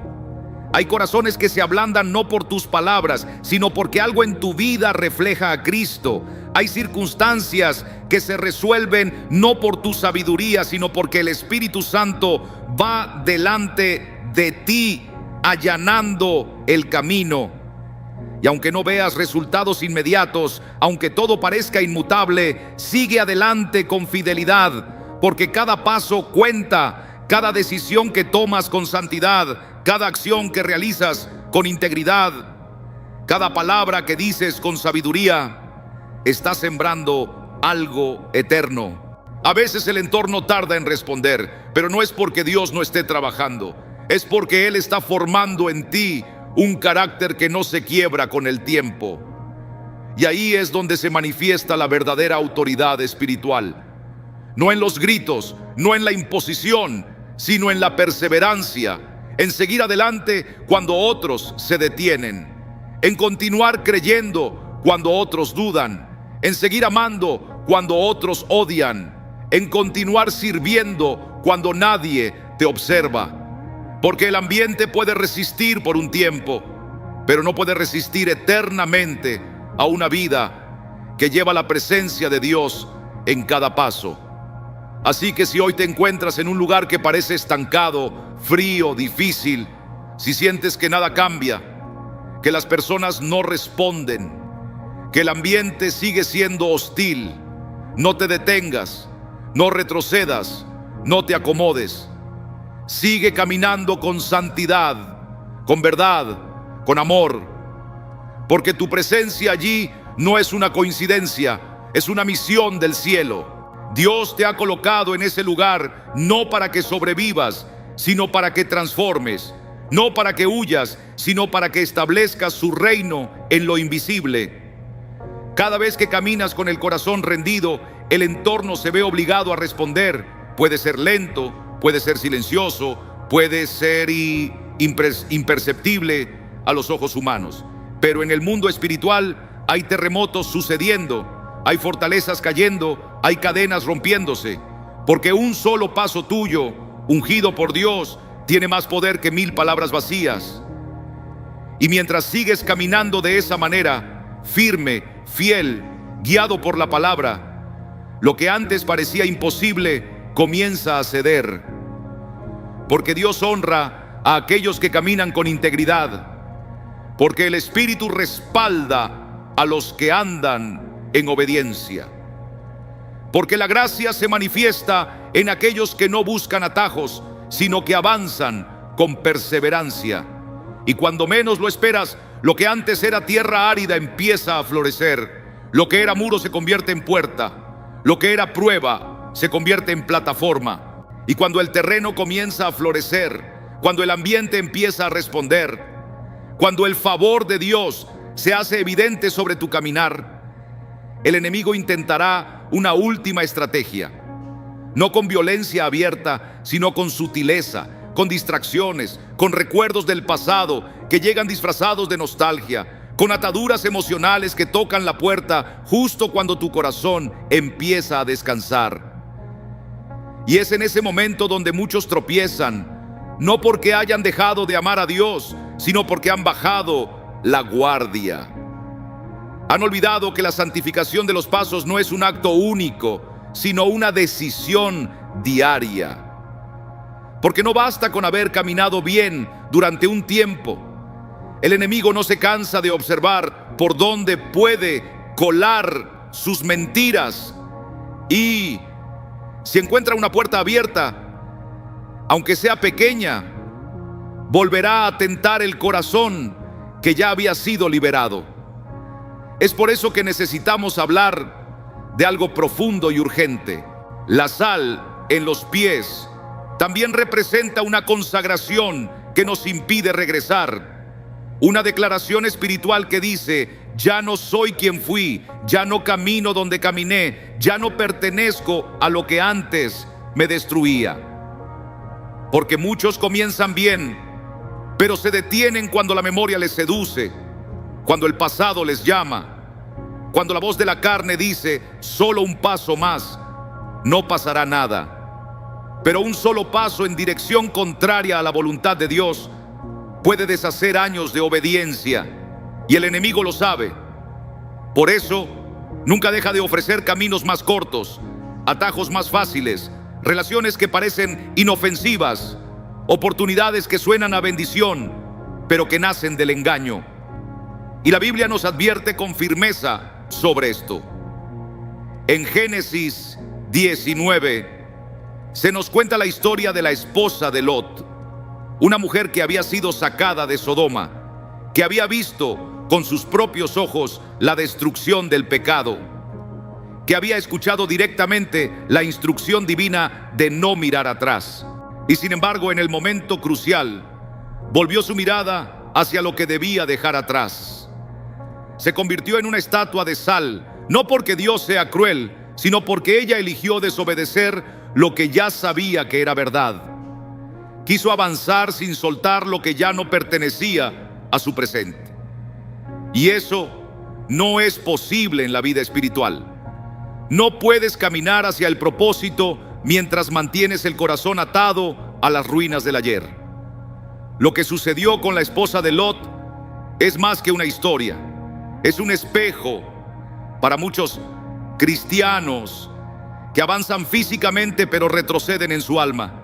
Hay corazones que se ablandan no por tus palabras, sino porque algo en tu vida refleja a Cristo. Hay circunstancias que se resuelven no por tu sabiduría, sino porque el Espíritu Santo va delante de ti, allanando el camino. Y aunque no veas resultados inmediatos, aunque todo parezca inmutable, sigue adelante con fidelidad, porque cada paso cuenta, cada decisión que tomas con santidad, cada acción que realizas con integridad, cada palabra que dices con sabiduría, está sembrando algo eterno. A veces el entorno tarda en responder, pero no es porque Dios no esté trabajando, es porque Él está formando en ti un carácter que no se quiebra con el tiempo. Y ahí es donde se manifiesta la verdadera autoridad espiritual. No en los gritos, no en la imposición, sino en la perseverancia, en seguir adelante cuando otros se detienen, en continuar creyendo cuando otros dudan, en seguir amando cuando otros odian, en continuar sirviendo cuando nadie te observa. Porque el ambiente puede resistir por un tiempo, pero no puede resistir eternamente a una vida que lleva la presencia de Dios en cada paso. Así que si hoy te encuentras en un lugar que parece estancado, frío, difícil, si sientes que nada cambia, que las personas no responden, que el ambiente sigue siendo hostil, no te detengas, no retrocedas, no te acomodes. Sigue caminando con santidad, con verdad, con amor, porque tu presencia allí no es una coincidencia, es una misión del cielo. Dios te ha colocado en ese lugar no para que sobrevivas, sino para que transformes, no para que huyas, sino para que establezcas su reino en lo invisible. Cada vez que caminas con el corazón rendido, el entorno se ve obligado a responder. Puede ser lento, puede ser silencioso, puede ser imperceptible a los ojos humanos. Pero en el mundo espiritual hay terremotos sucediendo, hay fortalezas cayendo, hay cadenas rompiéndose, porque un solo paso tuyo, ungido por Dios, tiene más poder que 1000 palabras vacías. Y mientras sigues caminando de esa manera, firme, fiel, guiado por la palabra, lo que antes parecía imposible comienza a ceder, porque Dios honra a aquellos que caminan con integridad, porque el Espíritu respalda a los que andan en obediencia, porque la gracia se manifiesta en aquellos que no buscan atajos, sino que avanzan con perseverancia. Y cuando menos lo esperas, lo que antes era tierra árida empieza a florecer, lo que era muro se convierte en puerta, lo que era prueba se convierte en plataforma. Y cuando el terreno comienza a florecer, cuando el ambiente empieza a responder, cuando el favor de Dios se hace evidente sobre tu caminar, el enemigo intentará una última estrategia, no con violencia abierta, sino con sutileza, con distracciones, con recuerdos del pasado que llegan disfrazados de nostalgia, con ataduras emocionales que tocan la puerta justo cuando tu corazón empieza a descansar. Y es en ese momento donde muchos tropiezan, no porque hayan dejado de amar a Dios, sino porque han bajado la guardia. Han olvidado que la santificación de los pasos no es un acto único, sino una decisión diaria. Porque no basta con haber caminado bien durante un tiempo. El enemigo no se cansa de observar por dónde puede colar sus mentiras. Y si encuentra una puerta abierta, aunque sea pequeña, volverá a tentar el corazón que ya había sido liberado. Es por eso que necesitamos hablar de algo profundo y urgente. La sal en los pies también representa una consagración que nos impide regresar. Una declaración espiritual que dice: ya no soy quien fui, ya no camino donde caminé, ya no pertenezco a lo que antes me destruía. Porque muchos comienzan bien, pero se detienen cuando la memoria les seduce, cuando el pasado les llama, cuando la voz de la carne dice: solo un paso más, no pasará nada. Pero un solo paso en dirección contraria a la voluntad de Dios puede deshacer años de obediencia, y el enemigo lo sabe. Por eso, nunca deja de ofrecer caminos más cortos, atajos más fáciles, relaciones que parecen inofensivas, oportunidades que suenan a bendición, pero que nacen del engaño. Y la Biblia nos advierte con firmeza sobre esto. En Génesis 19 se nos cuenta la historia de la esposa de Lot, una mujer que había sido sacada de Sodoma, que había visto con sus propios ojos la destrucción del pecado, que había escuchado directamente la instrucción divina de no mirar atrás. Y sin embargo, en el momento crucial, volvió su mirada hacia lo que debía dejar atrás. Se convirtió en una estatua de sal, no porque Dios sea cruel, sino porque ella eligió desobedecer lo que ya sabía que era verdad. Quiso avanzar sin soltar lo que ya no pertenecía a su presente. Y eso no es posible en la vida espiritual. No puedes caminar hacia el propósito mientras mantienes el corazón atado a las ruinas del ayer. Lo que sucedió con la esposa de Lot es más que una historia. Es un espejo para muchos cristianos que avanzan físicamente pero retroceden en su alma.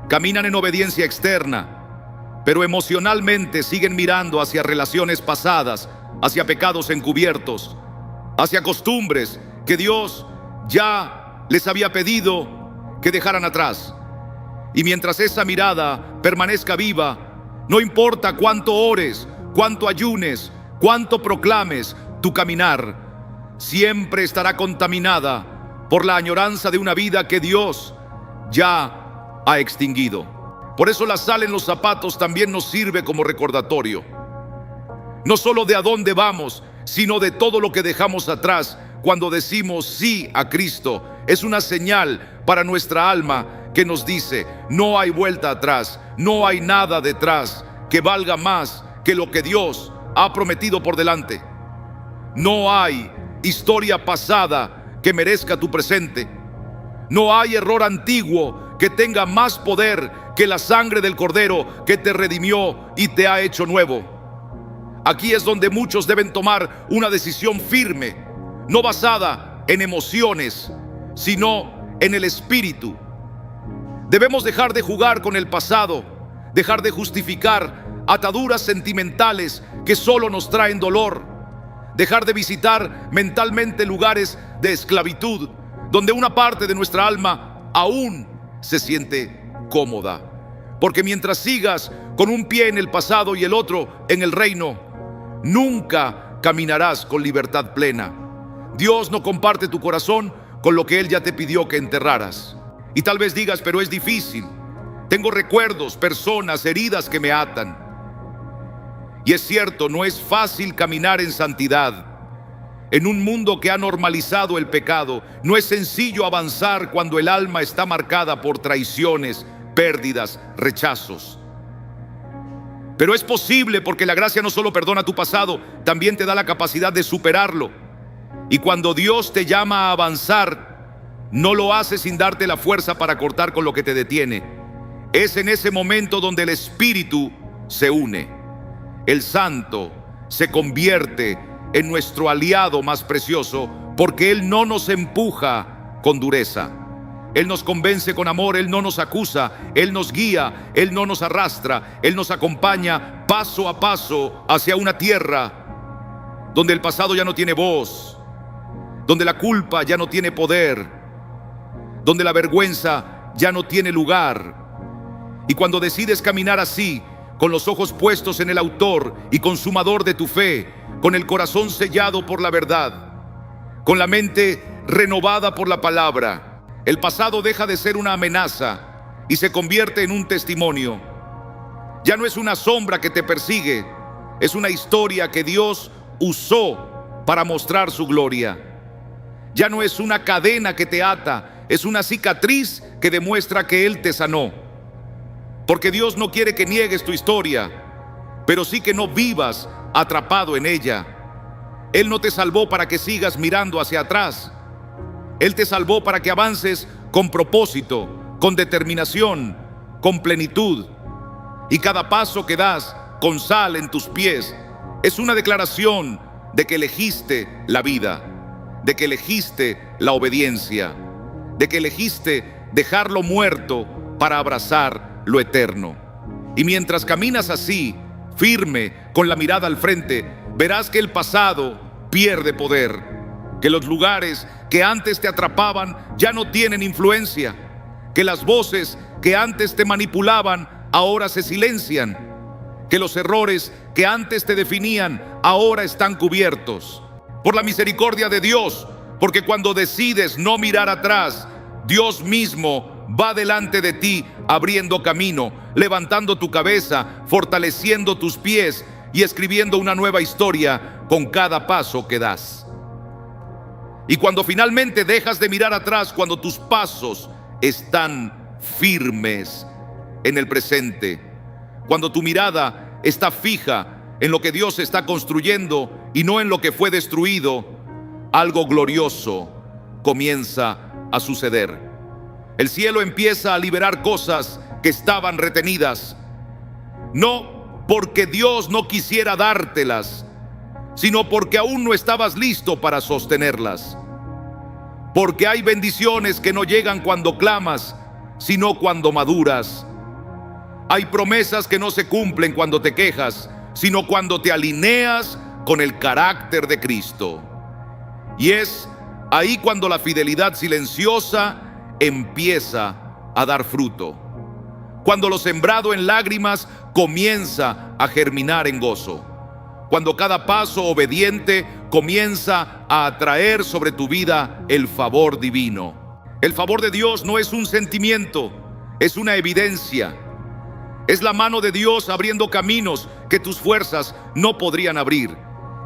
Caminan en obediencia externa, pero emocionalmente siguen mirando hacia relaciones pasadas, hacia pecados encubiertos, hacia costumbres que Dios ya les había pedido que dejaran atrás. Y mientras esa mirada permanezca viva, no importa cuánto ores, cuánto ayunes, cuánto proclames, tu caminar siempre estará contaminada por la añoranza de una vida que Dios ya ha extinguido. Por eso la sal en los zapatos también nos sirve como recordatorio, no solo de a dónde vamos, sino de todo lo que dejamos atrás cuando decimos sí a Cristo. Es una señal para nuestra alma que nos dice: no hay vuelta atrás, no hay nada detrás que valga más que lo que Dios ha prometido por delante. No hay historia pasada que merezca tu presente. No hay error antiguo que tenga más poder que la sangre del Cordero que te redimió y te ha hecho nuevo. Aquí es donde muchos deben tomar una decisión firme, no basada en emociones, sino en el Espíritu. Debemos dejar de jugar con el pasado, dejar de justificar ataduras sentimentales que solo nos traen dolor, dejar de visitar mentalmente lugares de esclavitud, donde una parte de nuestra alma aún se siente cómoda. Porque mientras sigas con un pie en el pasado y el otro en el reino, nunca caminarás con libertad plena. Dios no comparte tu corazón con lo que Él ya te pidió que enterraras. Y tal vez digas: pero es difícil. Tengo recuerdos, personas, heridas que me atan. Y es cierto, no es fácil caminar en santidad. En un mundo que ha normalizado el pecado, no es sencillo avanzar cuando el alma está marcada por traiciones, pérdidas, rechazos. Pero es posible, porque la gracia no solo perdona tu pasado, también te da la capacidad de superarlo. Y cuando Dios te llama a avanzar, No lo hace sin darte la fuerza para cortar con lo que te detiene. Es en ese momento donde el Espíritu se une. El Santo se convierte en nuestro aliado más precioso, porque Él no nos empuja con dureza. Él nos convence con amor, Él no nos acusa, Él nos guía, Él no nos arrastra, Él nos acompaña paso a paso hacia una tierra donde el pasado ya no tiene voz, donde la culpa ya no tiene poder, donde la vergüenza ya no tiene lugar. Y cuando decides caminar así, con los ojos puestos en el autor y consumador de tu fe, con el corazón sellado por la verdad, con la mente renovada por la palabra, el pasado deja de ser una amenaza y se convierte en un testimonio. Ya no es una sombra que te persigue, es una historia que Dios usó para mostrar su gloria. Ya no es una cadena que te ata, es una cicatriz que demuestra que Él te sanó. Porque Dios no quiere que niegues tu historia, pero sí que no vivas atrapado en ella. Él no te salvó para que sigas mirando hacia atrás. Él te salvó para que avances con propósito, con determinación, con plenitud. Y cada paso que das con sal en tus pies es una declaración de que elegiste la vida, de que elegiste la obediencia, de que elegiste dejar lo muerto para abrazar lo eterno. Y mientras caminas así, firme, con la mirada al frente, verás que el pasado pierde poder, que los lugares que antes te atrapaban ya no tienen influencia, que las voces que antes te manipulaban ahora se silencian, que los errores que antes te definían ahora están cubiertos por la misericordia de Dios, porque cuando decides no mirar atrás, Dios mismo va delante de ti, abriendo camino, levantando tu cabeza, fortaleciendo tus pies y escribiendo una nueva historia con cada paso que das. Y cuando finalmente dejas de mirar atrás, cuando tus pasos están firmes en el presente, cuando tu mirada está fija en lo que Dios está construyendo y no en lo que fue destruido, algo glorioso comienza a suceder. El cielo empieza a liberar cosas que estaban retenidas, no porque Dios no quisiera dártelas, sino porque aún no estabas listo para sostenerlas. Porque hay bendiciones que no llegan cuando clamas, sino cuando maduras. Hay promesas que no se cumplen cuando te quejas, sino cuando te alineas con el carácter de Cristo. Y es ahí cuando la fidelidad silenciosa empieza a dar fruto, cuando lo sembrado en lágrimas comienza a germinar en gozo, cuando cada paso obediente comienza a atraer sobre tu vida el favor divino. El favor de Dios no es un sentimiento, es una evidencia. Es la mano de Dios abriendo caminos que tus fuerzas no podrían abrir.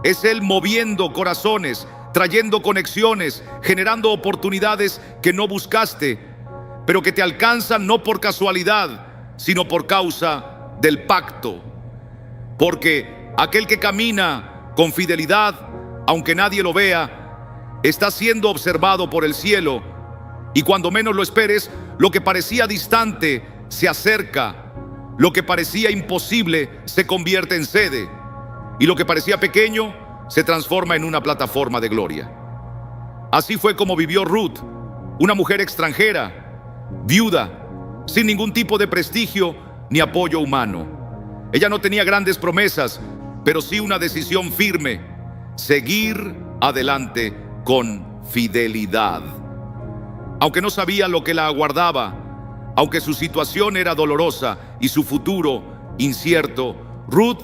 Es Él moviendo corazones, trayendo conexiones, generando oportunidades que no buscaste, pero que te alcanzan no por casualidad, sino por causa del pacto. Porque aquel que camina con fidelidad, aunque nadie lo vea, está siendo observado por el cielo, y cuando menos lo esperes, lo que parecía distante se acerca, lo que parecía imposible se convierte en sede, y lo que parecía pequeño se transforma en una plataforma de gloria. Así fue como vivió Ruth, una mujer extranjera, viuda, sin ningún tipo de prestigio ni apoyo humano. Ella no tenía grandes promesas, pero sí una decisión firme: seguir adelante con fidelidad. Aunque no sabía lo que la aguardaba, aunque su situación era dolorosa y su futuro incierto, Ruth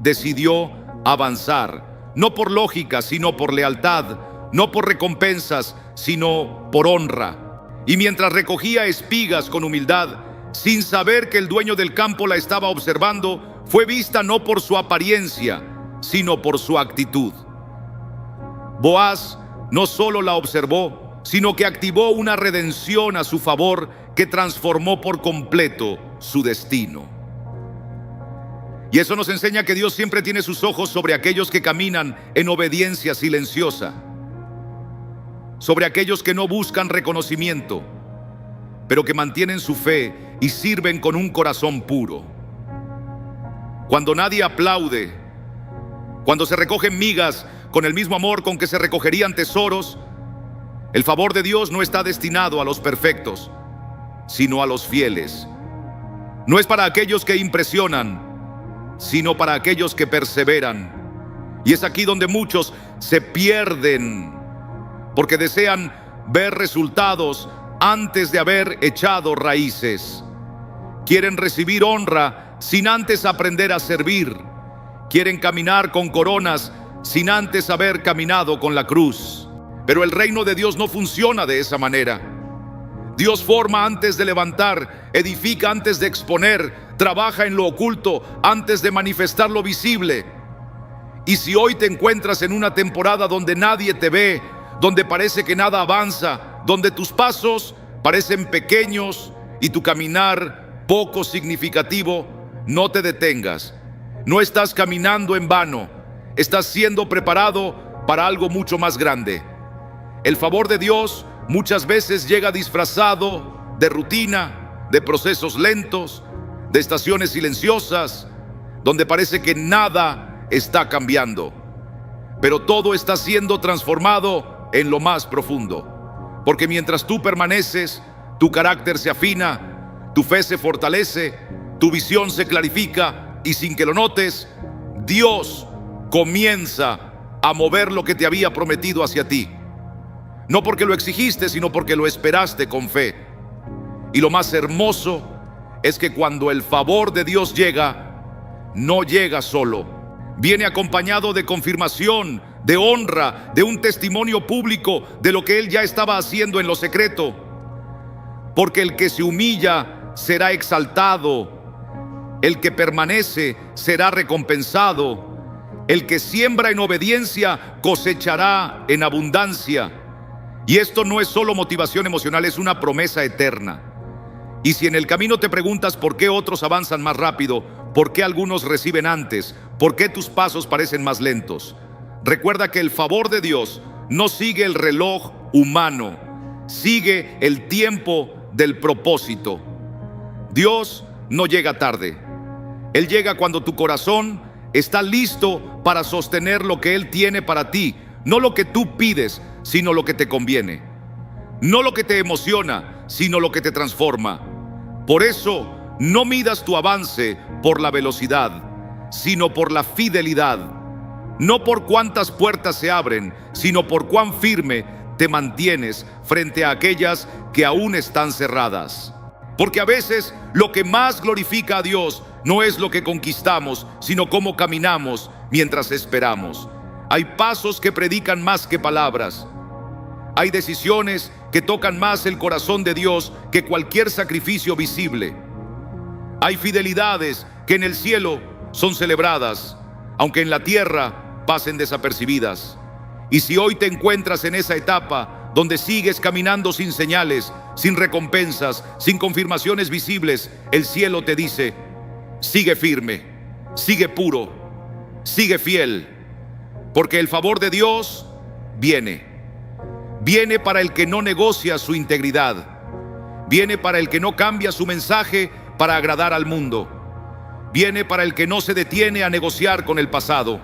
decidió avanzar. No por lógica, sino por lealtad, no por recompensas, sino por honra. Y mientras recogía espigas con humildad, sin saber que el dueño del campo la estaba observando, fue vista no por su apariencia, sino por su actitud. Boaz no solo la observó, sino que activó una redención a su favor que transformó por completo su destino. Y eso nos enseña que Dios siempre tiene sus ojos sobre aquellos que caminan en obediencia silenciosa. sobre aquellos que no buscan reconocimiento, pero que mantienen su fe y sirven con un corazón puro. Cuando nadie aplaude, cuando se recogen migas con el mismo amor con que se recogerían tesoros, el favor de Dios no está destinado a los perfectos, sino a los fieles. No es para aquellos que impresionan, sino para aquellos que perseveran. Y es aquí donde muchos se pierden, porque desean ver resultados antes de haber echado raíces. Quieren recibir honra sin antes aprender a servir. Quieren caminar con coronas sin antes haber caminado con la cruz. Pero el reino de Dios no funciona de esa manera. Dios forma antes de levantar, edifica antes de exponer, trabaja en lo oculto antes de manifestar lo visible. Y si hoy te encuentras en una temporada donde nadie te ve, donde parece que nada avanza, donde tus pasos parecen pequeños y tu caminar poco significativo, no te detengas. No estás caminando en vano, estás siendo preparado para algo mucho más grande. El favor de Dios muchas veces llega disfrazado de rutina, de procesos lentos, de estaciones silenciosas, donde parece que nada está cambiando, pero todo está siendo transformado en lo más profundo, porque mientras tú permaneces, tu carácter se afina, tu fe se fortalece, tu visión se clarifica, y sin que lo notes, Dios comienza a mover lo que te había prometido hacia ti. No porque lo exigiste, sino porque lo esperaste con fe. Y lo más hermoso es que cuando el favor de Dios llega, no llega solo. Viene acompañado de confirmación, de honra, de un testimonio público de lo que Él ya estaba haciendo en lo secreto. Porque el que se humilla será exaltado, el que permanece será recompensado, el que siembra en obediencia cosechará en abundancia. Y esto no es solo motivación emocional, es una promesa eterna. Y si en el camino te preguntas por qué otros avanzan más rápido, por qué algunos reciben antes, por qué tus pasos parecen más lentos, recuerda que el favor de Dios no sigue el reloj humano, sigue el tiempo del propósito. Dios no llega tarde. Él llega cuando tu corazón está listo para sostener lo que Él tiene para ti, no lo que tú pides, sino lo que te conviene. No lo que te emociona, sino lo que te transforma. Por eso, no midas tu avance por la velocidad, sino por la fidelidad. No por cuántas puertas se abren, sino por cuán firme te mantienes frente a aquellas que aún están cerradas. Porque a veces lo que más glorifica a Dios no es lo que conquistamos, sino cómo caminamos mientras esperamos. Hay pasos que predican más que palabras. Hay decisiones que tocan más el corazón de Dios que cualquier sacrificio visible. Hay fidelidades que en el cielo son celebradas, aunque en la tierra pasen desapercibidas. Y si hoy te encuentras en esa etapa donde sigues caminando sin señales, sin recompensas, sin confirmaciones visibles, el cielo te dice: sigue firme, sigue puro, sigue fiel, porque el favor de Dios viene. Viene para el que no negocia su integridad. Viene para el que no cambia su mensaje para agradar al mundo. Viene para el que no se detiene a negociar con el pasado.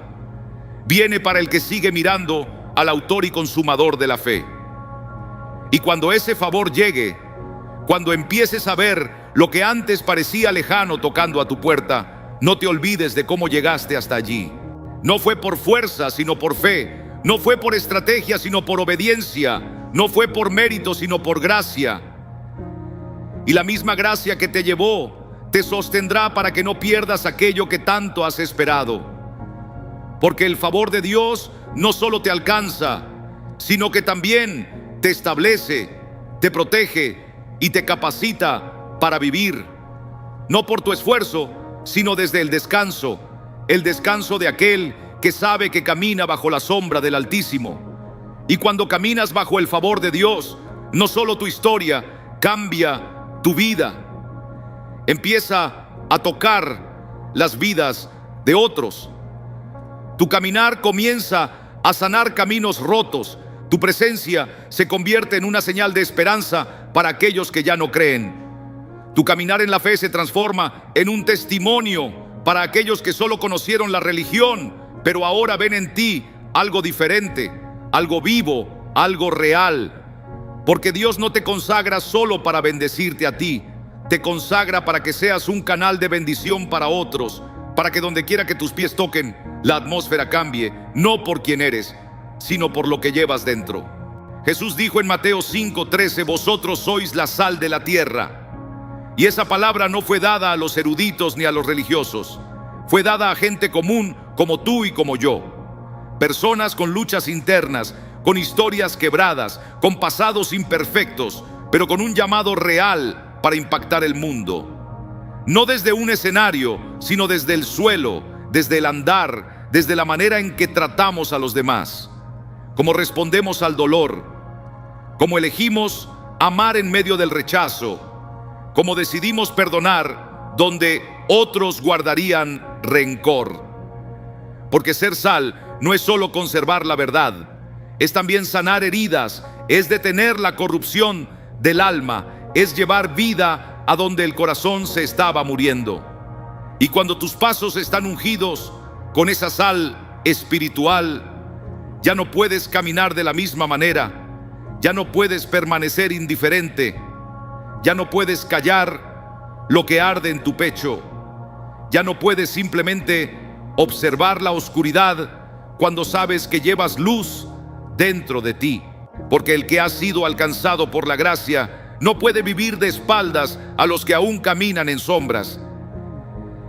Viene para el que sigue mirando al autor y consumador de la fe. Y cuando ese favor llegue, cuando empieces a ver lo que antes parecía lejano tocando a tu puerta, no te olvides de cómo llegaste hasta allí. No fue por fuerza, sino por fe. No fue por estrategia, sino por obediencia. No fue por mérito, sino por gracia. Y la misma gracia que te llevó te sostendrá para que no pierdas aquello que tanto has esperado. Porque el favor de Dios no solo te alcanza, sino que también te establece, te protege y te capacita para vivir. No por tu esfuerzo, sino desde el descanso de aquel que sabe que camina bajo la sombra del Altísimo. Y cuando caminas bajo el favor de Dios, no solo tu historia cambia, tu vida empieza a tocar las vidas de otros. Tu caminar comienza a sanar caminos rotos, Tu presencia se convierte en una señal de esperanza para aquellos que ya no creen. Tu caminar en la fe se transforma en un testimonio para aquellos que solo conocieron la religión, pero ahora ven en ti algo diferente, algo vivo, algo real. Porque Dios no te consagra solo para bendecirte a ti, te consagra para que seas un canal de bendición para otros, para que donde quiera que tus pies toquen, la atmósfera cambie, no por quien eres, sino por lo que llevas dentro. Jesús dijo en Mateo 5:13, vosotros sois la sal de la tierra. Y esa palabra no fue dada a los eruditos ni a los religiosos, fue dada a gente común como tú y como yo. Personas con luchas internas, con historias quebradas, con pasados imperfectos, pero con un llamado real para impactar el mundo. No desde un escenario, sino desde el suelo, desde el andar, desde la manera en que tratamos a los demás, cómo respondemos al dolor, cómo elegimos amar en medio del rechazo, cómo decidimos perdonar donde otros guardarían rencor. Porque ser sal no es solo conservar la verdad, es también sanar heridas, es detener la corrupción del alma, es llevar vida a donde el corazón se estaba muriendo. Y cuando tus pasos están ungidos con esa sal espiritual, ya no puedes caminar de la misma manera, ya no puedes permanecer indiferente, ya no puedes callar lo que arde en tu pecho, ya no puedes simplemente observar la oscuridad cuando sabes que llevas luz dentro de ti. Porque el que ha sido alcanzado por la gracia no puede vivir de espaldas a los que aún caminan en sombras.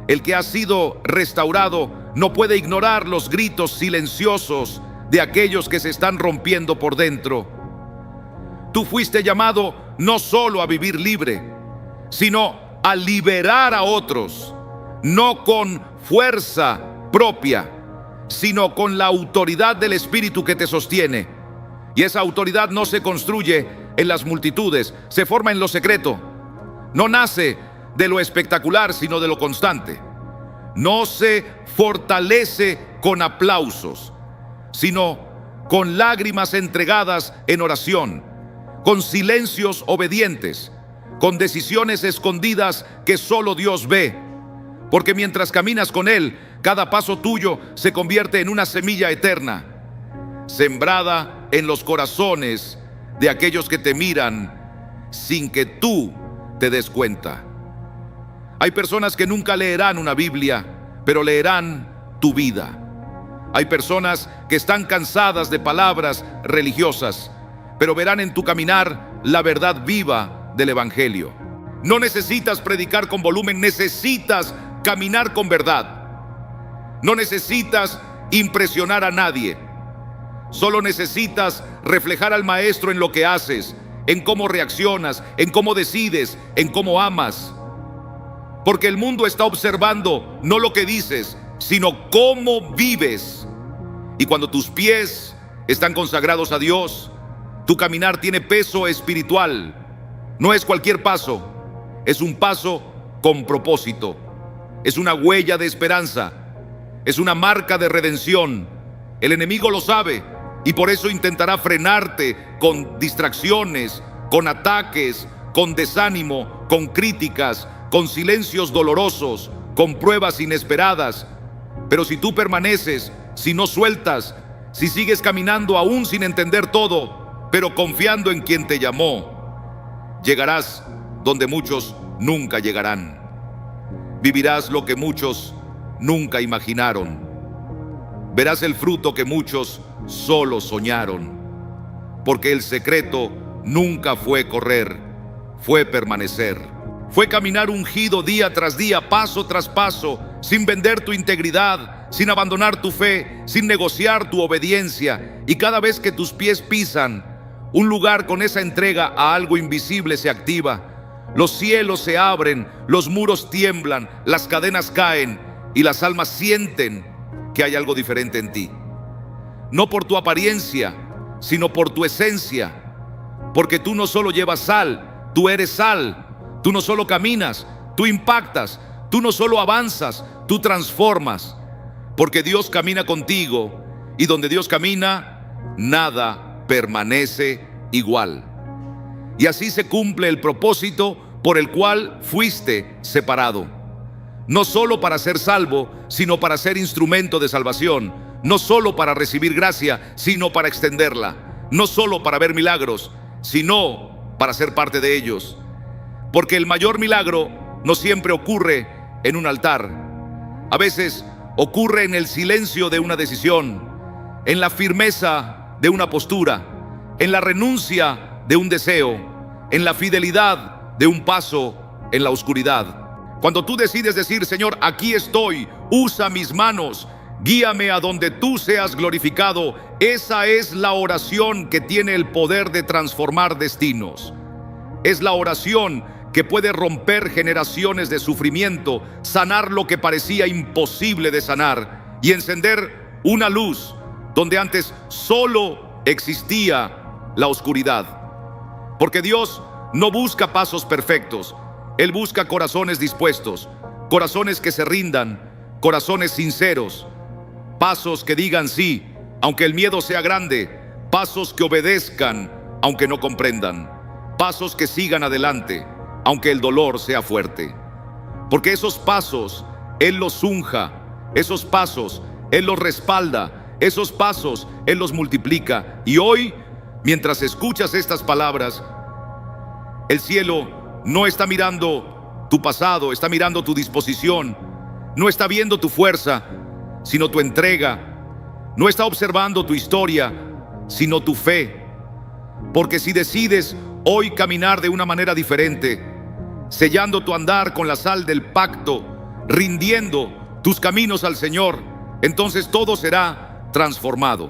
El que ha sido restaurado no puede ignorar los gritos silenciosos de aquellos que se están rompiendo por dentro. Tú fuiste llamado no solo a vivir libre, sino a liberar a otros, no con fuerza propia, sino con la autoridad del Espíritu que te sostiene. Y esa autoridad no se construye en las multitudes, se forma en lo secreto. No nace de lo espectacular, sino de lo constante. No se fortalece con aplausos, sino con lágrimas entregadas en oración, con silencios obedientes, con decisiones escondidas que solo Dios ve. Porque mientras caminas con Él, cada paso tuyo se convierte en una semilla eterna, sembrada en los corazones de aquellos que te miran sin que tú te des cuenta. Hay personas que nunca leerán una Biblia, pero leerán tu vida. Hay personas que están cansadas de palabras religiosas, pero verán en tu caminar la verdad viva del Evangelio. No necesitas predicar con volumen, necesitas caminar con verdad. No necesitas impresionar a nadie. Solo necesitas reflejar al Maestro en lo que haces, en cómo reaccionas, en cómo decides, en cómo amas. Porque el mundo está observando no lo que dices, sino cómo vives. Y cuando tus pies están consagrados a Dios, tu caminar tiene peso espiritual. No es cualquier paso, es un paso con propósito. Es una huella de esperanza, es una marca de redención. El enemigo lo sabe y por eso intentará frenarte con distracciones, con ataques, con desánimo, con críticas, con silencios dolorosos, con pruebas inesperadas. Pero si tú permaneces, si no sueltas, si sigues caminando aún sin entender todo, pero confiando en quien te llamó, llegarás donde muchos nunca llegarán. Vivirás lo que muchos nunca imaginaron. Verás el fruto que muchos solo soñaron. Porque el secreto nunca fue correr, fue permanecer. Fue caminar ungido día tras día, paso tras paso, sin vender tu integridad, sin abandonar tu fe, sin negociar tu obediencia. Y cada vez que tus pies pisan un lugar con esa entrega a algo invisible se activa. Los cielos se abren, los muros tiemblan, las cadenas caen y las almas sienten que hay algo diferente en ti. No por tu apariencia, sino por tu esencia. Porque tú no solo llevas sal, tú eres sal. Tú no solo caminas, tú impactas. Tú no solo avanzas, tú transformas. Porque Dios camina contigo y donde Dios camina, nada permanece igual. Y así se cumple el propósito por el cual fuiste separado. No solo para ser salvo, sino para ser instrumento de salvación. No solo para recibir gracia, sino para extenderla. No solo para ver milagros, sino para ser parte de ellos. Porque el mayor milagro no siempre ocurre en un altar. A veces ocurre en el silencio de una decisión, en la firmeza de una postura, en la renuncia de un deseo, en la fidelidad de un paso en la oscuridad. Cuando tú decides decir: Señor, aquí estoy, usa mis manos, guíame a donde tú seas glorificado, esa es la oración que tiene el poder de transformar destinos. Es la oración que puede romper generaciones de sufrimiento, sanar lo que parecía imposible de sanar y encender una luz donde antes solo existía la oscuridad. Porque Dios no busca pasos perfectos, Él busca corazones dispuestos, corazones que se rindan, corazones sinceros, pasos que digan sí, aunque el miedo sea grande, pasos que obedezcan, aunque no comprendan, pasos que sigan adelante, aunque el dolor sea fuerte. Porque esos pasos Él los unja, esos pasos Él los respalda, esos pasos Él los multiplica. Y hoy, mientras escuchas estas palabras, el cielo no está mirando tu pasado, está mirando tu disposición, no está viendo tu fuerza, sino tu entrega, no está observando tu historia, sino tu fe. Porque si decides hoy caminar de una manera diferente, sellando tu andar con la sal del pacto, rindiendo tus caminos al Señor, entonces todo será transformado.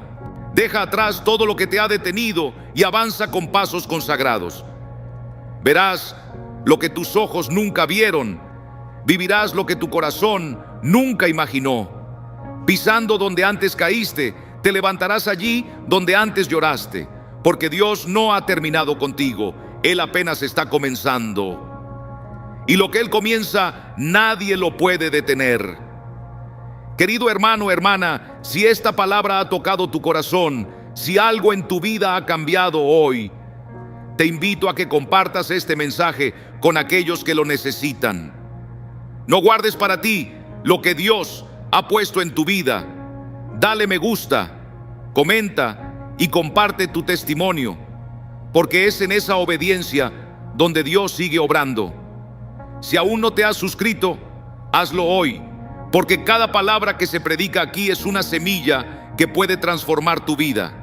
Deja atrás todo lo que te ha detenido y avanza con pasos consagrados. Verás lo que tus ojos nunca vieron, vivirás lo que tu corazón nunca imaginó. Pisando donde antes caíste, te levantarás allí donde antes lloraste, porque Dios no ha terminado contigo, Él apenas está comenzando. Y lo que Él comienza, nadie lo puede detener. Querido hermano, hermana, si esta palabra ha tocado tu corazón, si algo en tu vida ha cambiado hoy, te invito a que compartas este mensaje con aquellos que lo necesitan. No guardes para ti lo que Dios ha puesto en tu vida. Dale me gusta, comenta y comparte tu testimonio, porque es en esa obediencia donde Dios sigue obrando. Si aún no te has suscrito, hazlo hoy, porque cada palabra que se predica aquí es una semilla que puede transformar tu vida.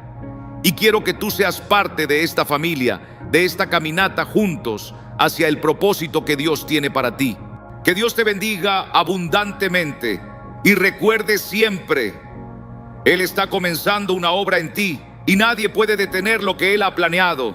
Y quiero que tú seas parte de esta familia, de esta caminata juntos hacia el propósito que Dios tiene para ti. Que Dios te bendiga abundantemente y recuerde siempre, Él está comenzando una obra en ti y nadie puede detener lo que Él ha planeado.